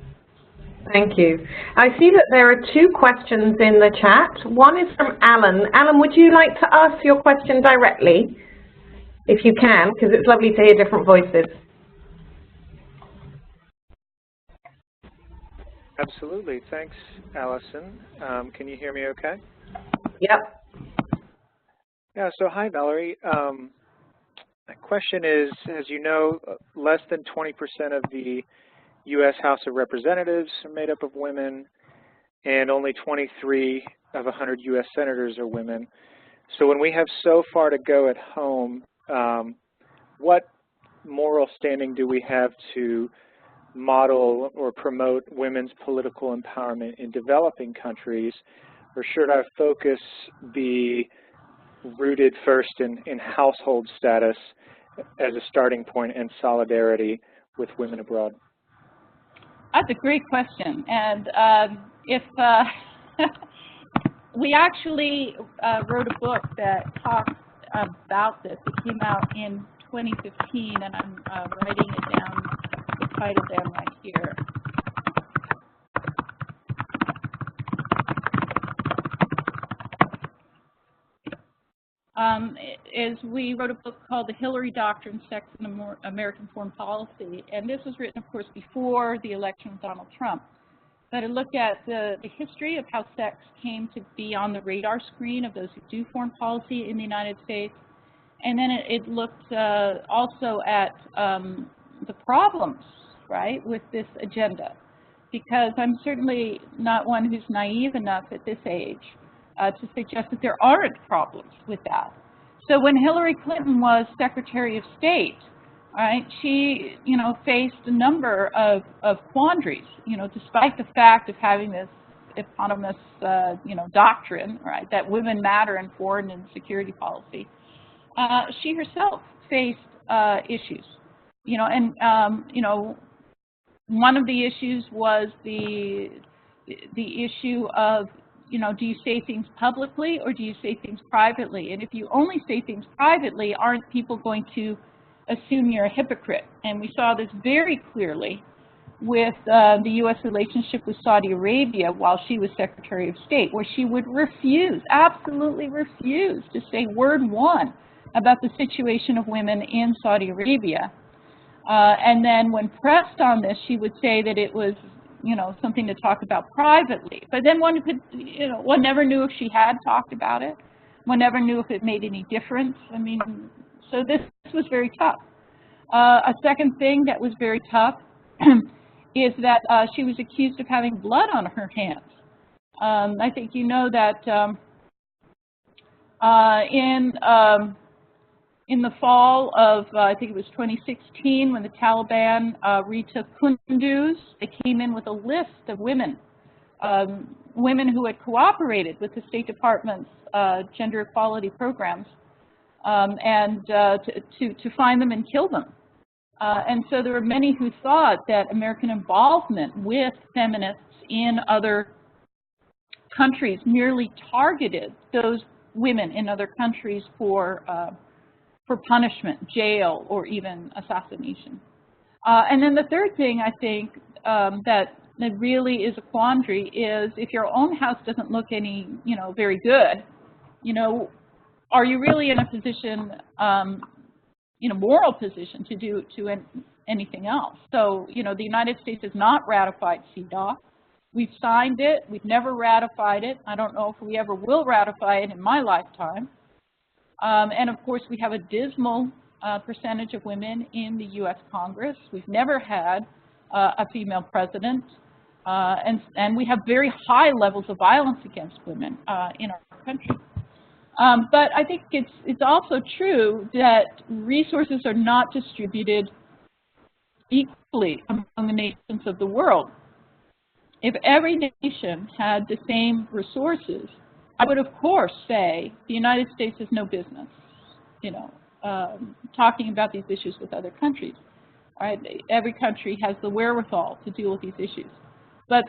Thank you. I see that there are two questions in the chat. One is from Alan. Alan, would you like to ask your question directly, if you can, because it's lovely to hear different voices. Absolutely. Thanks, Allison. Can you hear me okay? Yep. Yeah, so hi, Valerie. My question is, as you know, less than 20% of the U.S. House of Representatives are made up of women, and only 23 of 100 U.S. senators are women. So when we have so far to go at home, what moral standing do we have to model or promote women's political empowerment in developing countries, or should our focus be rooted first in household status as a starting point and solidarity with women abroad? That's a great question, and if we actually wrote a book that talks about this. It came out in 2015, and I'm writing it down, the title down right here. We wrote a book called The Hillary Doctrine, Sex and American Foreign Policy, and this was written, of course, before the election of Donald Trump. But it looked at the history of how sex came to be on the radar screen of those who do foreign policy in the United States. And then it looked also at the problems, right, with this agenda. Because I'm certainly not one who's naive enough at this age to suggest that there aren't problems with that. So when Hillary Clinton was Secretary of State, right, she, faced a number of quandaries, despite the fact of having this eponymous, doctrine, right, that women matter in foreign and security policy. She herself faced issues, one of the issues was the issue of, do you say things publicly or do you say things privately? And if you only say things privately, aren't people going to assume you're a hypocrite? And we saw this very clearly with the U.S. relationship with Saudi Arabia while she was Secretary of State, where she would refuse, absolutely refuse, to say word one about the situation of women in Saudi Arabia. And then when pressed on this, she would say that it was, something to talk about privately. But then one could, one never knew if she had talked about it. One never knew if it made any difference. I mean, so this was very tough. A second thing that was very tough is that she was accused of having blood on her hands. I think you know that in the fall of, I think it was 2016, when the Taliban retook Kunduz, they came in with a list of women, women who had cooperated with the State Department's gender equality programs, and to find them and kill them. And so there were many who thought that American involvement with feminists in other countries merely targeted those women in other countries for punishment, jail, or even assassination. And then the third thing I think that really is a quandary is if your own house doesn't look any, very good, are you really in a position, moral position to do anything else? So, the United States has not ratified CEDAW. We've signed it. We've never ratified it. I don't know if we ever will ratify it in my lifetime. And of course, we have a dismal percentage of women in the U.S. Congress. We've never had a female president, and we have very high levels of violence against women in our country. But I think it's also true that resources are not distributed equally among the nations of the world. If every nation had the same resources, I would, of course, say the United States has no business, talking about these issues with other countries. Right? Every country has the wherewithal to deal with these issues. But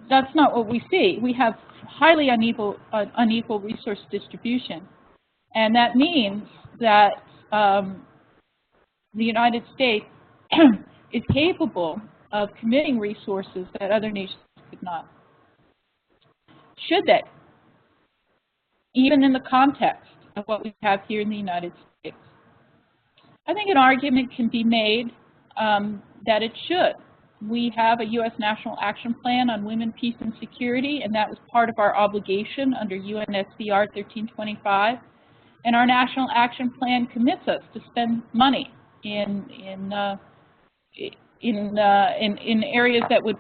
that's not what we see. We have highly unequal resource distribution. And that means that the United States is capable of committing resources that other nations could not. Should they? Even in the context of what we have here in the United States. I think an argument can be made that it should. We have a U.S. National Action Plan on Women, Peace, and Security, and that was part of our obligation under UNSCR 1325. And our National Action Plan commits us to spend money in areas that would,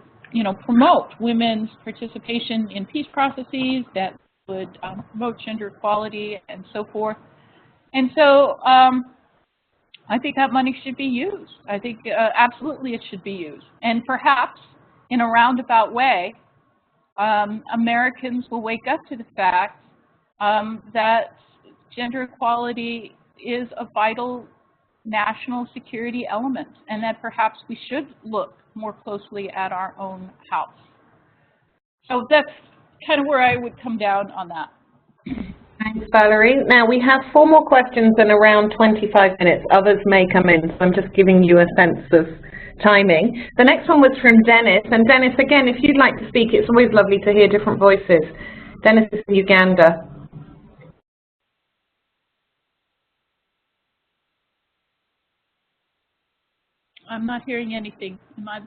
promote women's participation in peace processes, that would promote gender equality, and so forth. And so I think that money should be used. I think absolutely it should be used. And perhaps in a roundabout way, Americans will wake up to the fact that gender equality is a vital national security element, and that perhaps we should look more closely at our own house. So that's kind of where I would come down on that. Thanks, Valerie. Now, we have 4 more questions in around 25 minutes. Others may come in, so I'm just giving you a sense of timing. The next one was from Dennis. And Dennis, again, if you'd like to speak, it's always lovely to hear different voices. Dennis is from Uganda. I'm not hearing anything. Am I?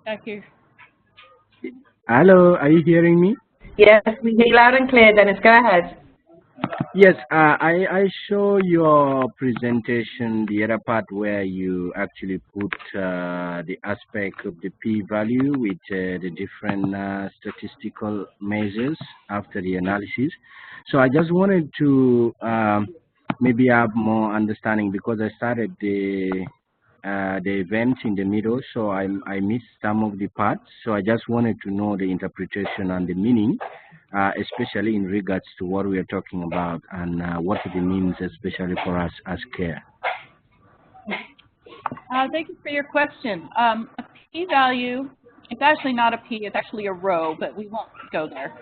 Back here. Hello, are you hearing me? Yes, we hear you loud and clear, Dennis. Go ahead. Yes, I saw your presentation, the other part where you actually put the aspect of the p-value with the different statistical measures after the analysis. So I just wanted to maybe have more understanding, because I started the event in the middle, so I missed some of the parts. So I just wanted to know the interpretation and the meaning, especially in regards to what we are talking about, and what it means, especially for us as care. Thank you for your question. A p-value, it's actually not a p, it's actually a rho, but we won't go there.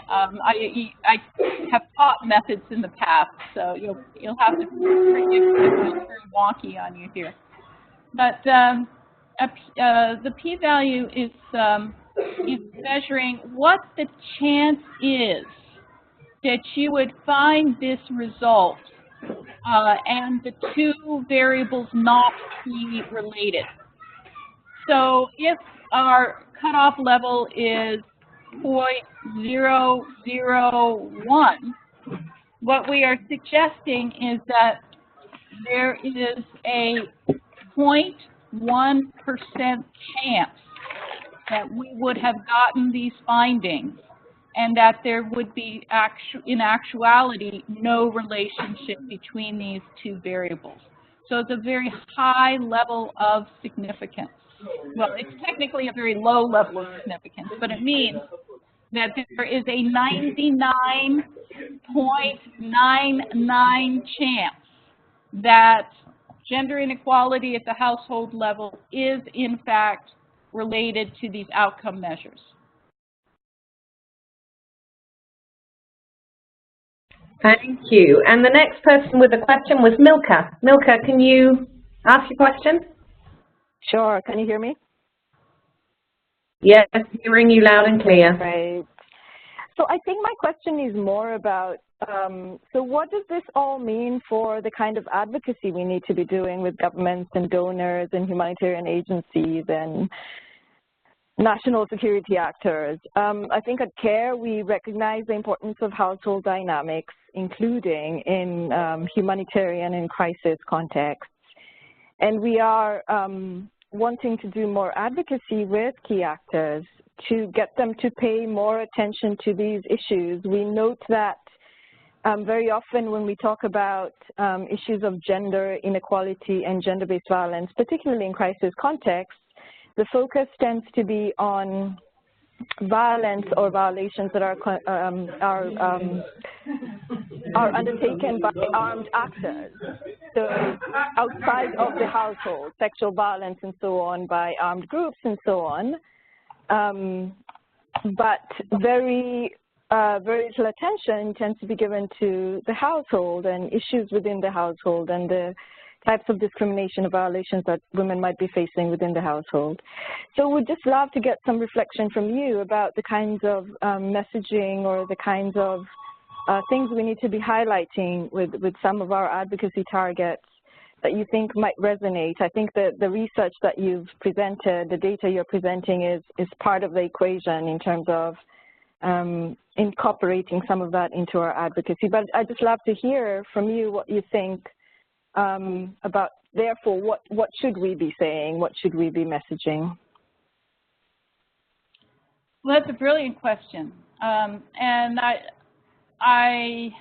I have taught methods in the past, so you'll have to forgive me if I'm very wonky on you here. But the p-value is measuring what the chance is that you would find this result and the 2 variables not be related. So if our cutoff level is 0.001, what we are suggesting is that there is a 0.1% chance that we would have gotten these findings, and that there would be, in actuality, no relationship between these 2 variables. So it's a very high level of significance. Well, it's technically a very low level of significance, but it means that there is a 99.99 chance that gender inequality at the household level is, in fact, related to these outcome measures. Thank you. And the next person with a question was Milka. Milka, can you ask your question? Sure. Can you hear me? Yes, hearing you loud and clear. Right. So I think my question is more about, so what does this all mean for the kind of advocacy we need to be doing with governments and donors and humanitarian agencies and national security actors? I think at CARE we recognize the importance of household dynamics, including in humanitarian and crisis contexts. And we are wanting to do more advocacy with key actors to get them to pay more attention to these issues. We note that very often when we talk about issues of gender inequality and gender-based violence, particularly in crisis contexts, the focus tends to be on violence or violations that are undertaken by armed actors. So outside of the household, sexual violence and so on by armed groups and so on. But very little attention tends to be given to the household and issues within the household and the types of discrimination or violations that women might be facing within the household. So we'd just love to get some reflection from you about the kinds of messaging or the kinds of things we need to be highlighting with some of our advocacy targets that you think might resonate. I think that the research that you've presented, the data you're presenting is part of the equation in terms of incorporating some of that into our advocacy. But I'd just love to hear from you what you think about, therefore, what should we be saying, what should we be messaging? Well, that's a brilliant question. And I'm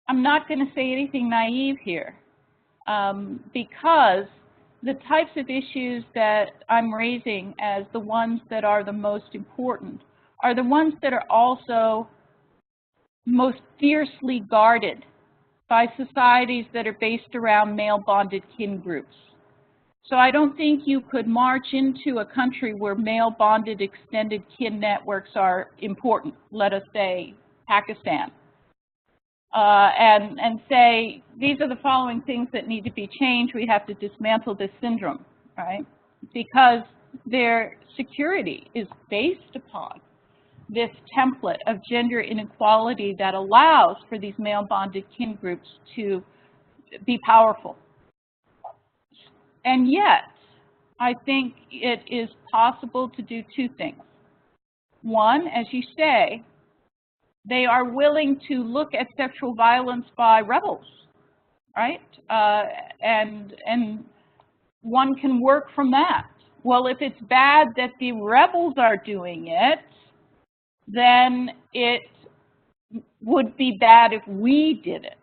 not going to say anything naive here, because the types of issues that I'm raising as the ones that are the most important are the ones that are also most fiercely guarded by societies that are based around male-bonded kin groups. So I don't think you could march into a country where male-bonded extended kin networks are important, let us say Pakistan, and say, these are the following things that need to be changed. We have to dismantle this syndrome, right? Because their security is based upon this template of gender inequality that allows for these male-bonded kin groups to be powerful. And yet, I think it is possible to do two things. One, as you say, they are willing to look at sexual violence by rebels, right? And one can work from that. Well, if it's bad that the rebels are doing it, then it would be bad if we did it,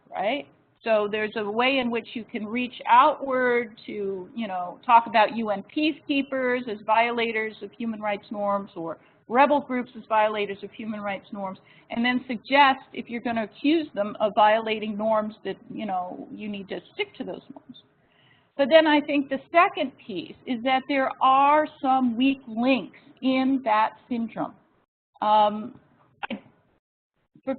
right? So there's a way in which you can reach outward to, talk about UN peacekeepers as violators of human rights norms, or rebel groups as violators of human rights norms, and then suggest, if you're going to accuse them of violating norms, that, you need to stick to those norms. But then I think the second piece is that there are some weak links in that syndrome.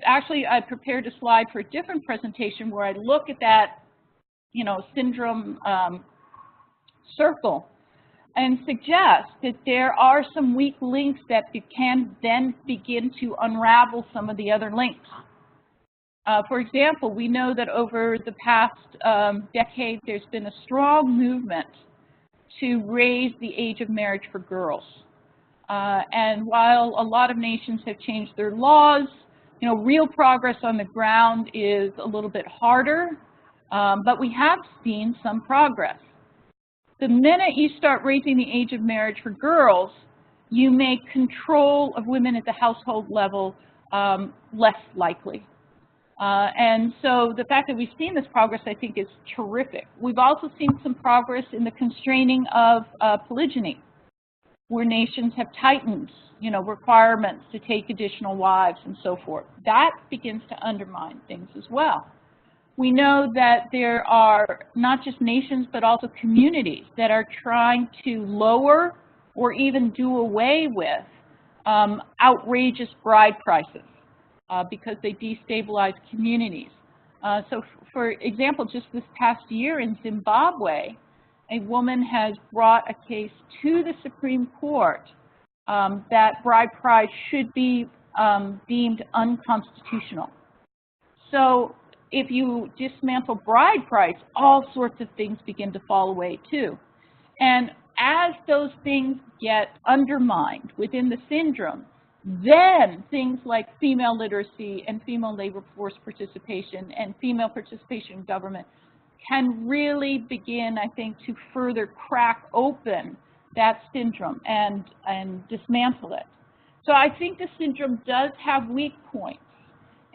Actually, I prepared a slide for a different presentation where I look at that, syndrome circle and suggest that there are some weak links that can then begin to unravel some of the other links. For example, we know that over the past decade, there's been a strong movement to raise the age of marriage for girls. And while a lot of nations have changed their laws, real progress on the ground is a little bit harder, but we have seen some progress. The minute you start raising the age of marriage for girls, you make control of women at the household level less likely. And so the fact that we've seen this progress, I think, is terrific. We've also seen some progress in the constraining of polygyny, where nations have tightened, requirements to take additional wives and so forth. That begins to undermine things as well. We know that there are not just nations, but also communities that are trying to lower or even do away with outrageous bride prices because they destabilize communities. So for example, just this past year in Zimbabwe, a woman has brought a case to the Supreme Court that bride price should be deemed unconstitutional. So if you dismantle bride price, all sorts of things begin to fall away too. And as those things get undermined within the syndrome, then things like female literacy and female labor force participation and female participation in government can really begin, I think, to further crack open that syndrome and dismantle it. So I think the syndrome does have weak points.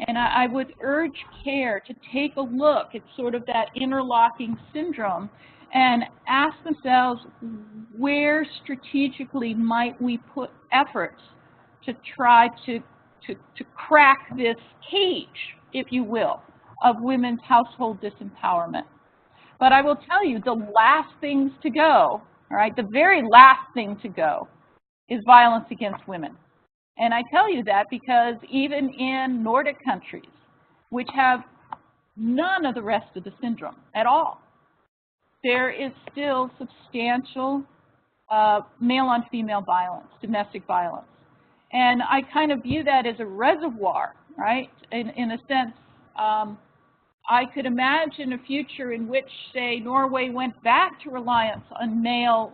And I would urge CARE to take a look at sort of that interlocking syndrome and ask themselves, where strategically might we put efforts to try to crack this cage, if you will, of women's household disempowerment. But I will tell you, the last things to go, all right, the very last thing to go is violence against women. And I tell you that because even in Nordic countries, which have none of the rest of the syndrome at all. There is still substantial male-on-female violence, domestic violence. And I kind of view that as a reservoir, right? In a sense, I could imagine a future in which, say, Norway went back to reliance on male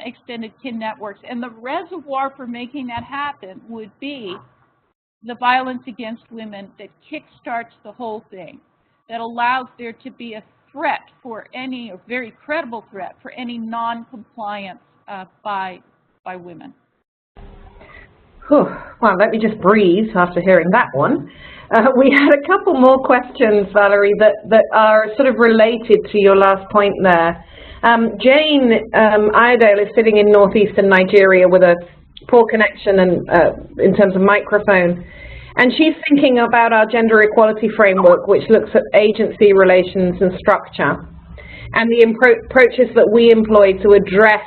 extended kin networks, and the reservoir for making that happen would be the violence against women that kickstarts the whole thing, that allows there to be a threat for any, a very credible threat for any non-compliance by women. Whew. Well, let me just breathe after hearing that one. We had a couple more questions, Valerie, that are sort of related to your last point there. Jane Iredale is sitting in northeastern Nigeria with a poor connection and in terms of microphone. And she's thinking about our gender equality framework, which looks at agency, relations, and structure, and the approaches that we employ to address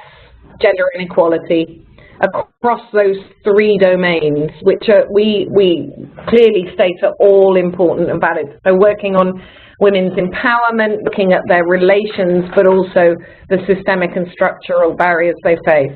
gender inequality across those three domains, which we clearly state are all important and valid. So working on women's empowerment, looking at their relations, but also the systemic and structural barriers they face.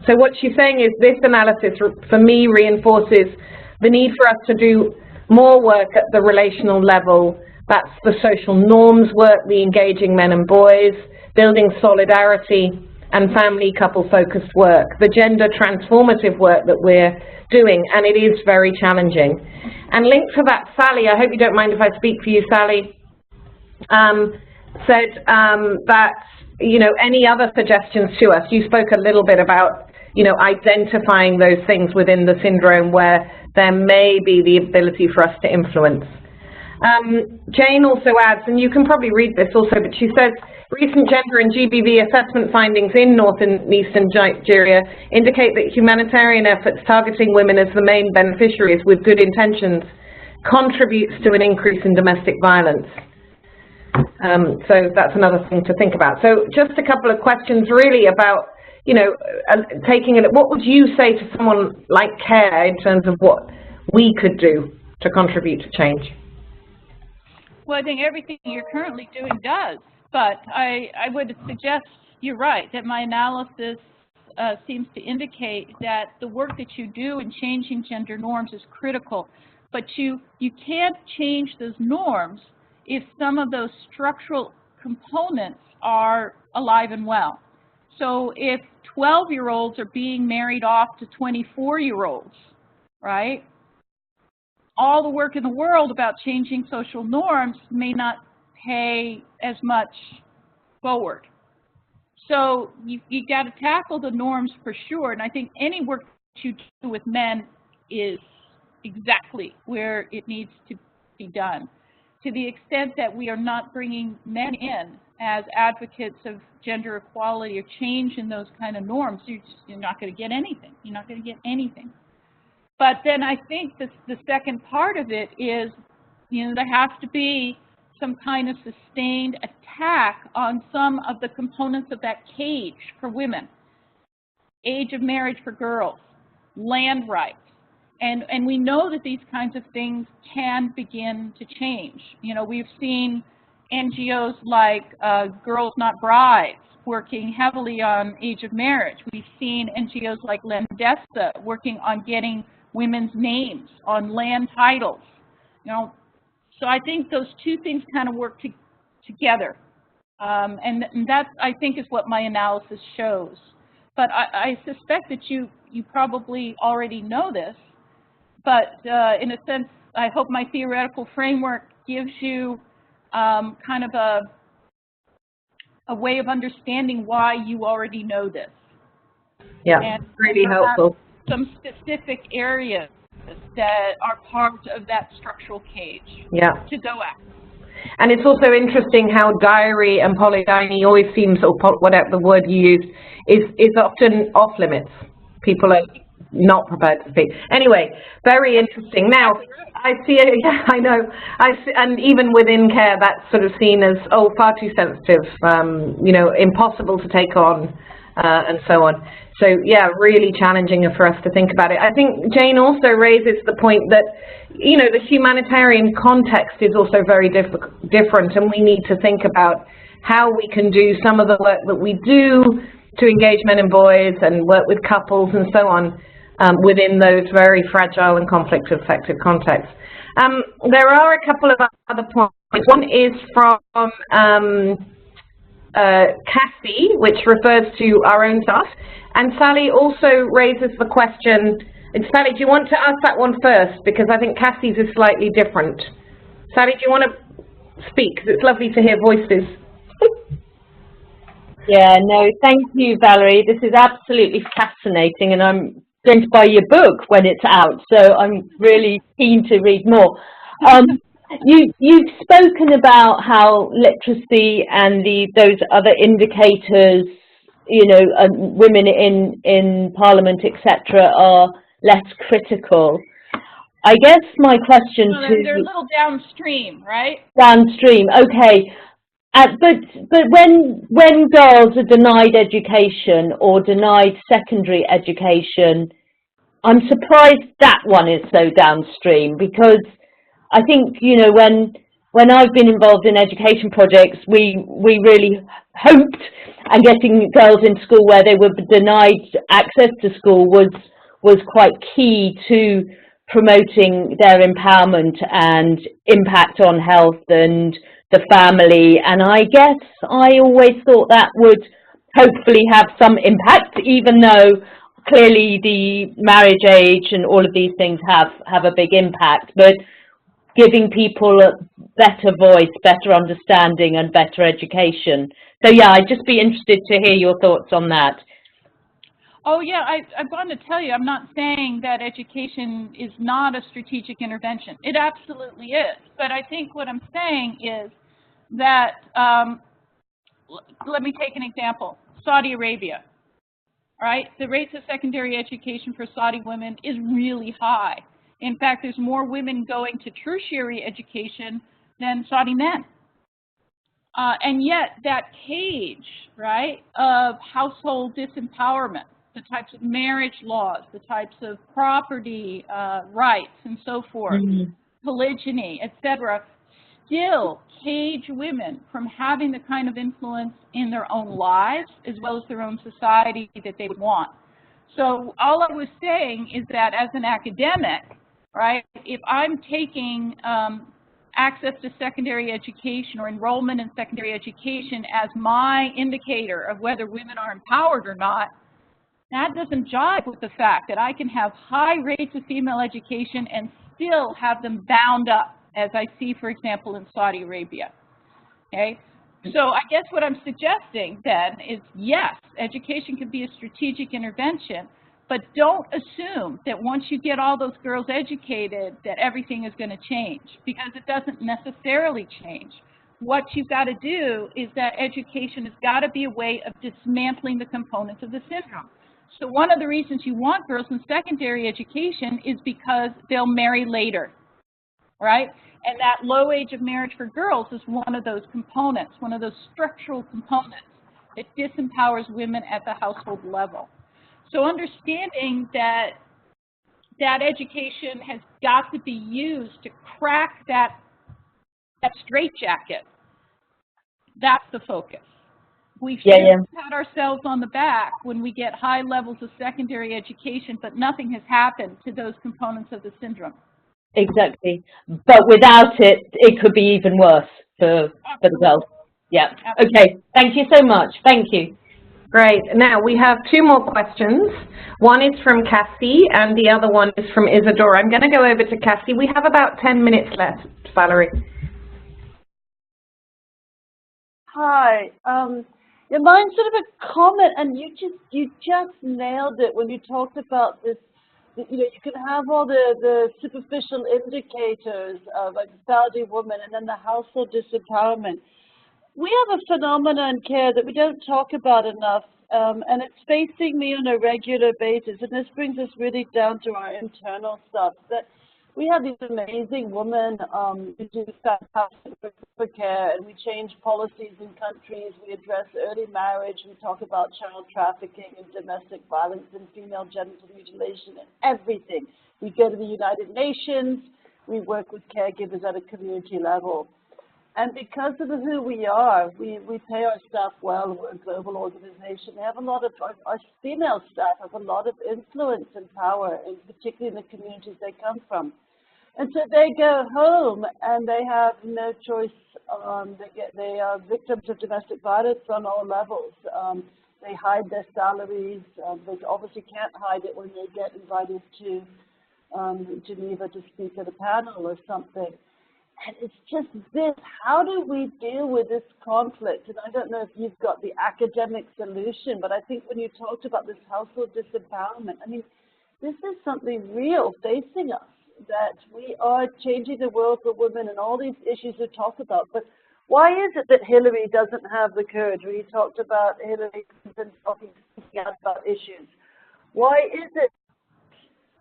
So what she's saying is this analysis, for me, reinforces the need for us to do more work at the relational level. That's the social norms work, the engaging men and boys, building solidarity, and family couple-focused work, the gender transformative work that we're doing, and it is very challenging. And linked to that, Sally, I hope you don't mind if I speak for you, Sally, said that, you know, any other suggestions to us? You spoke a little bit about, you know, identifying those things within the syndrome where there may be the ability for us to influence. Jane also adds, and you can probably read this also, but she says, recent gender and GBV assessment findings in North and Eastern Nigeria indicate that humanitarian efforts targeting women as the main beneficiaries with good intentions contributes to an increase in domestic violence. So that's another thing to think about. So just a couple of questions really about, you know, taking it, what would you say to someone like CARE in terms of what we could do to contribute to change? Well, I think everything you're currently doing does, but I would suggest you're right, that my analysis seems to indicate that the work that you do in changing gender norms is critical, but you can't change those norms if some of those structural components are alive and well. So if 12-year-olds are being married off to 24-year-olds, right? All the work in the world about changing social norms may not pay as much forward. So you got to tackle the norms for sure, and I think any work you do with men is exactly where it needs to be done. To the extent that we are not bringing men in as advocates of gender equality or change in those kind of norms, you're not going to get anything. You're not going to get anything. But then I think the second part of it is, you know, there has to be some kind of sustained attack on some of the components of that cage for women. Age of marriage for girls, land rights. And we know that these kinds of things can begin to change. You know, we've seen NGOs like Girls Not Brides working heavily on age of marriage. We've seen NGOs like Landesa working on getting women's names on land titles. You know, so I think those two things kind of work together. And that, I think, is what my analysis shows. But I suspect that you probably already know this. But in a sense, I hope my theoretical framework gives you kind of a way of understanding why you already know this. Yeah, and really helpful. Some specific areas that are part of that structural cage to go at. And it's also interesting how diary and polygyny always seems, or whatever the word you use, is often off limits. People are not prepared to speak. Anyway, very interesting. Now, I see it, yeah, I know. And even within CARE, that's sort of seen as, oh, far too sensitive, you know, impossible to take on. and so on. So yeah, really challenging for us to think about it. I think Jane also raises the point that, you know, the humanitarian context is also very different, and we need to think about how we can do some of the work that we do to engage men and boys and work with couples and so on within those very fragile and conflict-affected contexts. There are a couple of other points. One is from Cassie, which refers to our own stuff. And Sally also raises the question, and Sally, do you want to ask that one first? Because I think Cassie's is slightly different. Sally, do you want to speak? Because it's lovely to hear voices. Yeah, no, thank you, Valerie. This is absolutely fascinating, and I'm going to buy your book when it's out, so I'm really keen to read more. You've spoken about how literacy and those other indicators, you know, women in Parliament, etc., are less critical. I guess my question they're a little downstream, right? Downstream, okay. But when girls are denied education or denied secondary education, I'm surprised that one is so downstream, because I think, you know, when I've been involved in education projects, we really hoped, and getting girls in school where they were denied access to school was quite key to promoting their empowerment and impact on health and the family. And I guess I always thought that would hopefully have some impact, even though clearly the marriage age and all of these things have a big impact. But giving people a better voice, better understanding, and better education. So yeah, I'd just be interested to hear your thoughts on that. Oh yeah, I want to tell you, I'm not saying that education is not a strategic intervention. It absolutely is. But I think what I'm saying is that, let me take an example, Saudi Arabia, right? The rates of secondary education for Saudi women is really high. In fact, there's more women going to tertiary education than Saudi men. And yet that cage, right, of household disempowerment, the types of marriage laws, the types of property rights and so forth, polygyny, etc., still cage women from having the kind of influence in their own lives as well as their own society that they would want. So all I was saying is that as an academic, right, if I'm taking access to secondary education or enrollment in secondary education as my indicator of whether women are empowered or not, that doesn't jive with the fact that I can have high rates of female education and still have them bound up, as I see, for example, in Saudi Arabia. Okay? So I guess what I'm suggesting then is, yes, education can be a strategic intervention, but don't assume that once you get all those girls educated that everything is going to change, because it doesn't necessarily change. What you've got to do is that education has got to be a way of dismantling the components of the syndrome. So one of the reasons you want girls in secondary education is because they'll marry later, right? And that low age of marriage for girls is one of those components, one of those structural components that disempowers women at the household level. So understanding that education has got to be used to crack that straitjacket, that's the focus. We shouldn't pat ourselves on the back when we get high levels of secondary education, but nothing has happened to those components of the syndrome. Exactly. But without it, it could be even worse for the girls. Yeah. Okay. Thank you so much. Thank you. Great. Now we have two more questions. One is from Cassie and the other one is from Isadora. I'm going to go over to Cassie. We have about 10 minutes left, Valerie. Hi. Yeah, mine's sort of a comment, and you just nailed it when you talked about this. You know, you can have all the superficial indicators of like Saudi woman and then the household disempowerment. We have a phenomenon in care that we don't talk about enough, and it's facing me on a regular basis, and this brings us really down to our internal stuff. That we have these amazing women who do fantastic work for care, and we change policies in countries. We address early marriage. We talk about child trafficking and domestic violence and female genital mutilation and everything. We go to the United Nations. We work with caregivers at a community level. And because of who we are, we pay our staff well. We're a global organization. We have a lot of, our female staff have a lot of influence and power, and particularly in the communities they come from. And so they go home and they have no choice. They are victims of domestic violence on all levels. They hide their salaries. They obviously can't hide it when they get invited to Geneva to speak at a panel or something. And it's just this, how do we deal with this conflict? And I don't know if you've got the academic solution, but I think when you talked about this household disempowerment, I mean, this is something real facing us, that we are changing the world for women and all these issues we talk about. But why is it that Hillary doesn't have the courage? We talked about Hillary Clinton speaking out about issues. Why is it,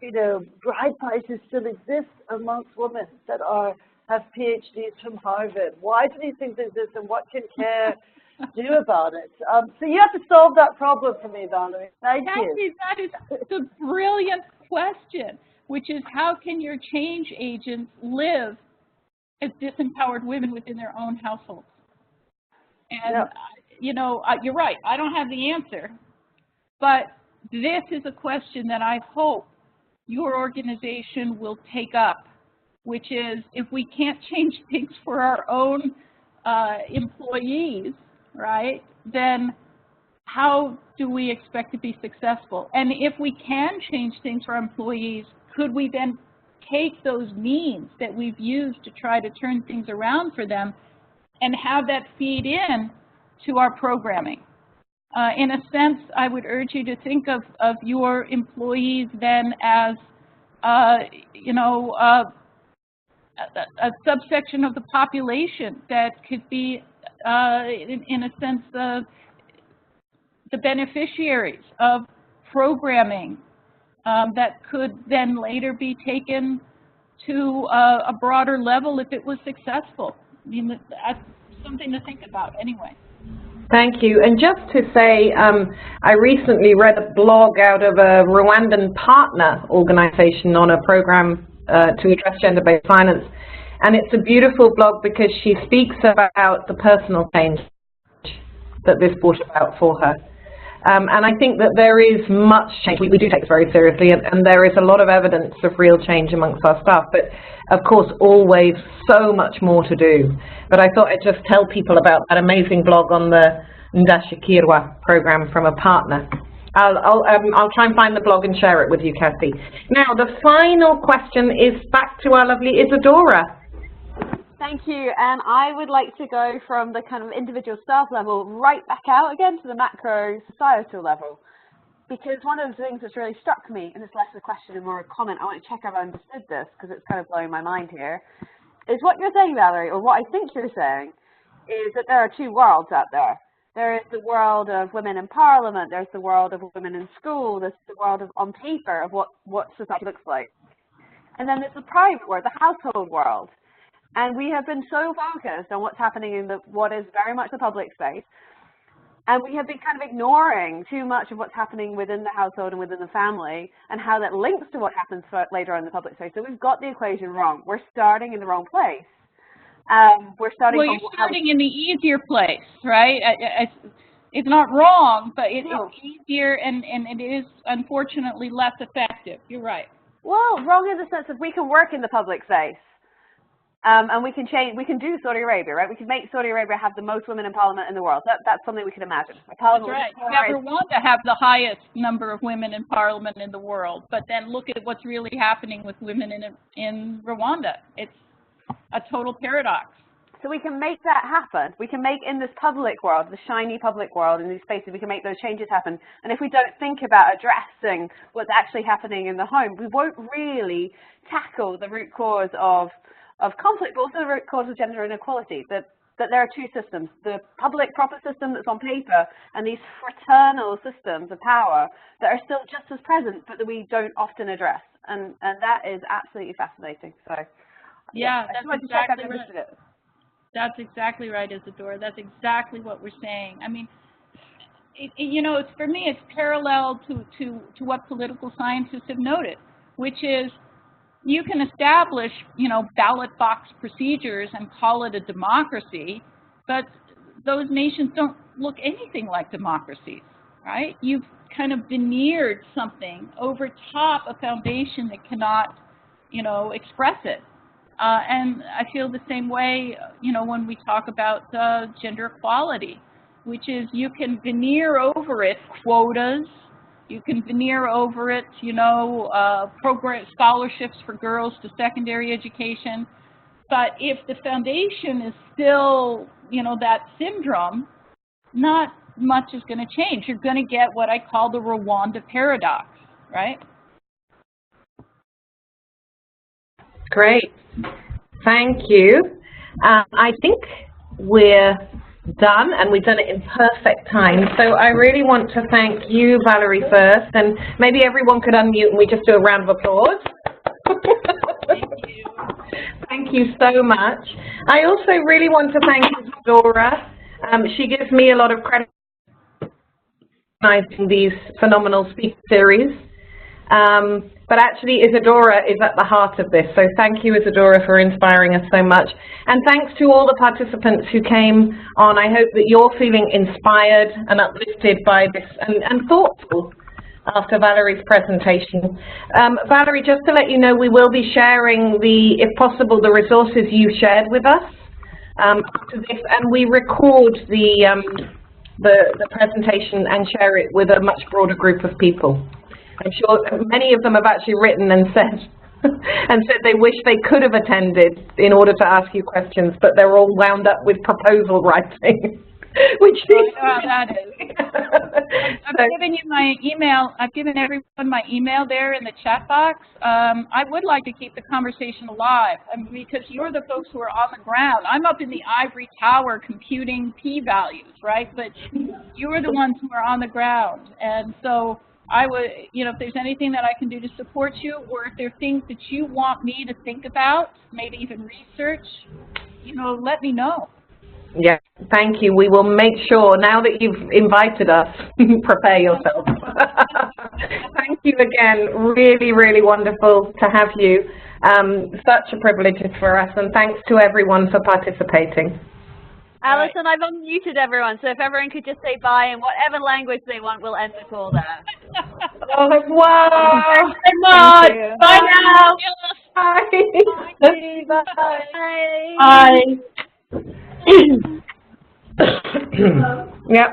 you know, bride prices still exist amongst women that have PhDs from Harvard? Why do these things exist, and what can CARE do about it? So you have to solve that problem for me, Valerie. Thank you. That is a brilliant question, which is how can your change agents live as disempowered women within their own households? And, you know, you're right, I don't have the answer, but this is a question that I hope your organization will take up, which is, if we can't change things for our own employees, right, then how do we expect to be successful? And if we can change things for our employees, could we then take those means that we've used to try to turn things around for them and have that feed in to our programming? In a sense, I would urge you to think of your employees then as, you know, a subsection of the population that could be, in a sense, the beneficiaries of programming that could then later be taken to a broader level if it was successful. I mean, that's something to think about anyway. Thank you. And just to say, I recently read a blog out of a Rwandan partner organization on a program to address gender-based violence. And it's a beautiful blog because she speaks about the personal change that this brought about for her. And I think that there is much change. We do take this very seriously, and there is a lot of evidence of real change amongst our staff, but of course always so much more to do. But I thought I'd just tell people about that amazing blog on the Ndashikirwa program from a partner. I'll try and find the blog and share it with you, Kathy. Now, the final question is back to our lovely Isadora. Thank you, and I would like to go from the kind of individual staff level right back out again to the macro societal level. Because one of the things that's really struck me, and it's less a question and more a comment, I want to check I've understood this because it's kind of blowing my mind here, is what you're saying, Valerie, or what I think you're saying, is that there are two worlds out there. There is the world of women in parliament, there's the world of women in school, there's the world of, on paper, of what society looks like. And then there's the private world, the household world. And we have been so focused on what's happening in what is very much the public space, and we have been kind of ignoring too much of what's happening within the household and within the family, and how that links to what happens later on in the public space. So we've got the equation wrong. We're starting in the wrong place. We're starting. Well, you're starting in the easier place, right? It's not wrong, but it's easier, and it is unfortunately less effective. You're right. Well, wrong in the sense of we can work in the public space. And we can do Saudi Arabia, right? We can make Saudi Arabia have the most women in parliament in the world. That's something we can imagine. That's right. We never want to have the highest number of women in parliament in the world, but then look at what's really happening with women in Rwanda. It's a total paradox. So we can make that happen. We can make in this public world, the shiny public world, in these spaces, we can make those changes happen. And if we don't think about addressing what's actually happening in the home, we won't really tackle the root cause of conflict, but also the root cause of gender inequality, that that there are two systems, the public proper system that's on paper and these fraternal systems of power that are still just as present but that we don't often address. And that is absolutely fascinating. So yeah, I just wanted to check I've understood it. That's exactly right, Isadora. That's exactly what we're saying. I mean, you know, it's, for me, it's parallel to what political scientists have noted, which is you can establish, you know, ballot box procedures and call it a democracy, but those nations don't look anything like democracies, right? You've kind of veneered something over top a foundation that cannot, you know, express it. And I feel the same way, you know, when we talk about gender equality, which is you can veneer over it quotas, you can veneer over it, you know, program scholarships for girls to secondary education. But if the foundation is still, you know, that syndrome, not much is going to change. You're going to get what I call the Rwanda paradox, right? Great. Thank you. I think we're done, and we've done it in perfect time. So I really want to thank you, Valerie, first, and maybe everyone could unmute and we just do a round of applause. Thank you. Thank you so much. I also really want to thank Isadora. She gives me a lot of credit for organizing these phenomenal speaker series. But actually, Isadora is at the heart of this. So thank you, Isadora, for inspiring us so much. And thanks to all the participants who came on. I hope that you're feeling inspired and uplifted by this and thoughtful after Valerie's presentation. Valerie, just to let you know, we will be sharing, if possible, the resources you shared with us after this, and we record the presentation and share it with a much broader group of people. I'm sure many of them have actually written and said they wish they could have attended in order to ask you questions, but they're all wound up with proposal writing, which is that is. I've given you my email. I've given everyone my email there in the chat box. I would like to keep the conversation alive, because you're the folks who are on the ground. I'm up in the ivory tower computing p-values, right? But you're the ones who are on the ground, and so I would, you know, if there's anything that I can do to support you, or if there are things that you want me to think about, maybe even research, you know, let me know. Yeah, thank you. We will make sure, now that you've invited us, prepare yourself. Thank you again. Really, really wonderful to have you. Such a privilege for us, and thanks to everyone for participating. Alison, I've unmuted everyone, so if everyone could just say bye in whatever language they want, we'll end the call there. Au revoir. Thanks so much. Bye now. Bye. Bye. Bye. Yep.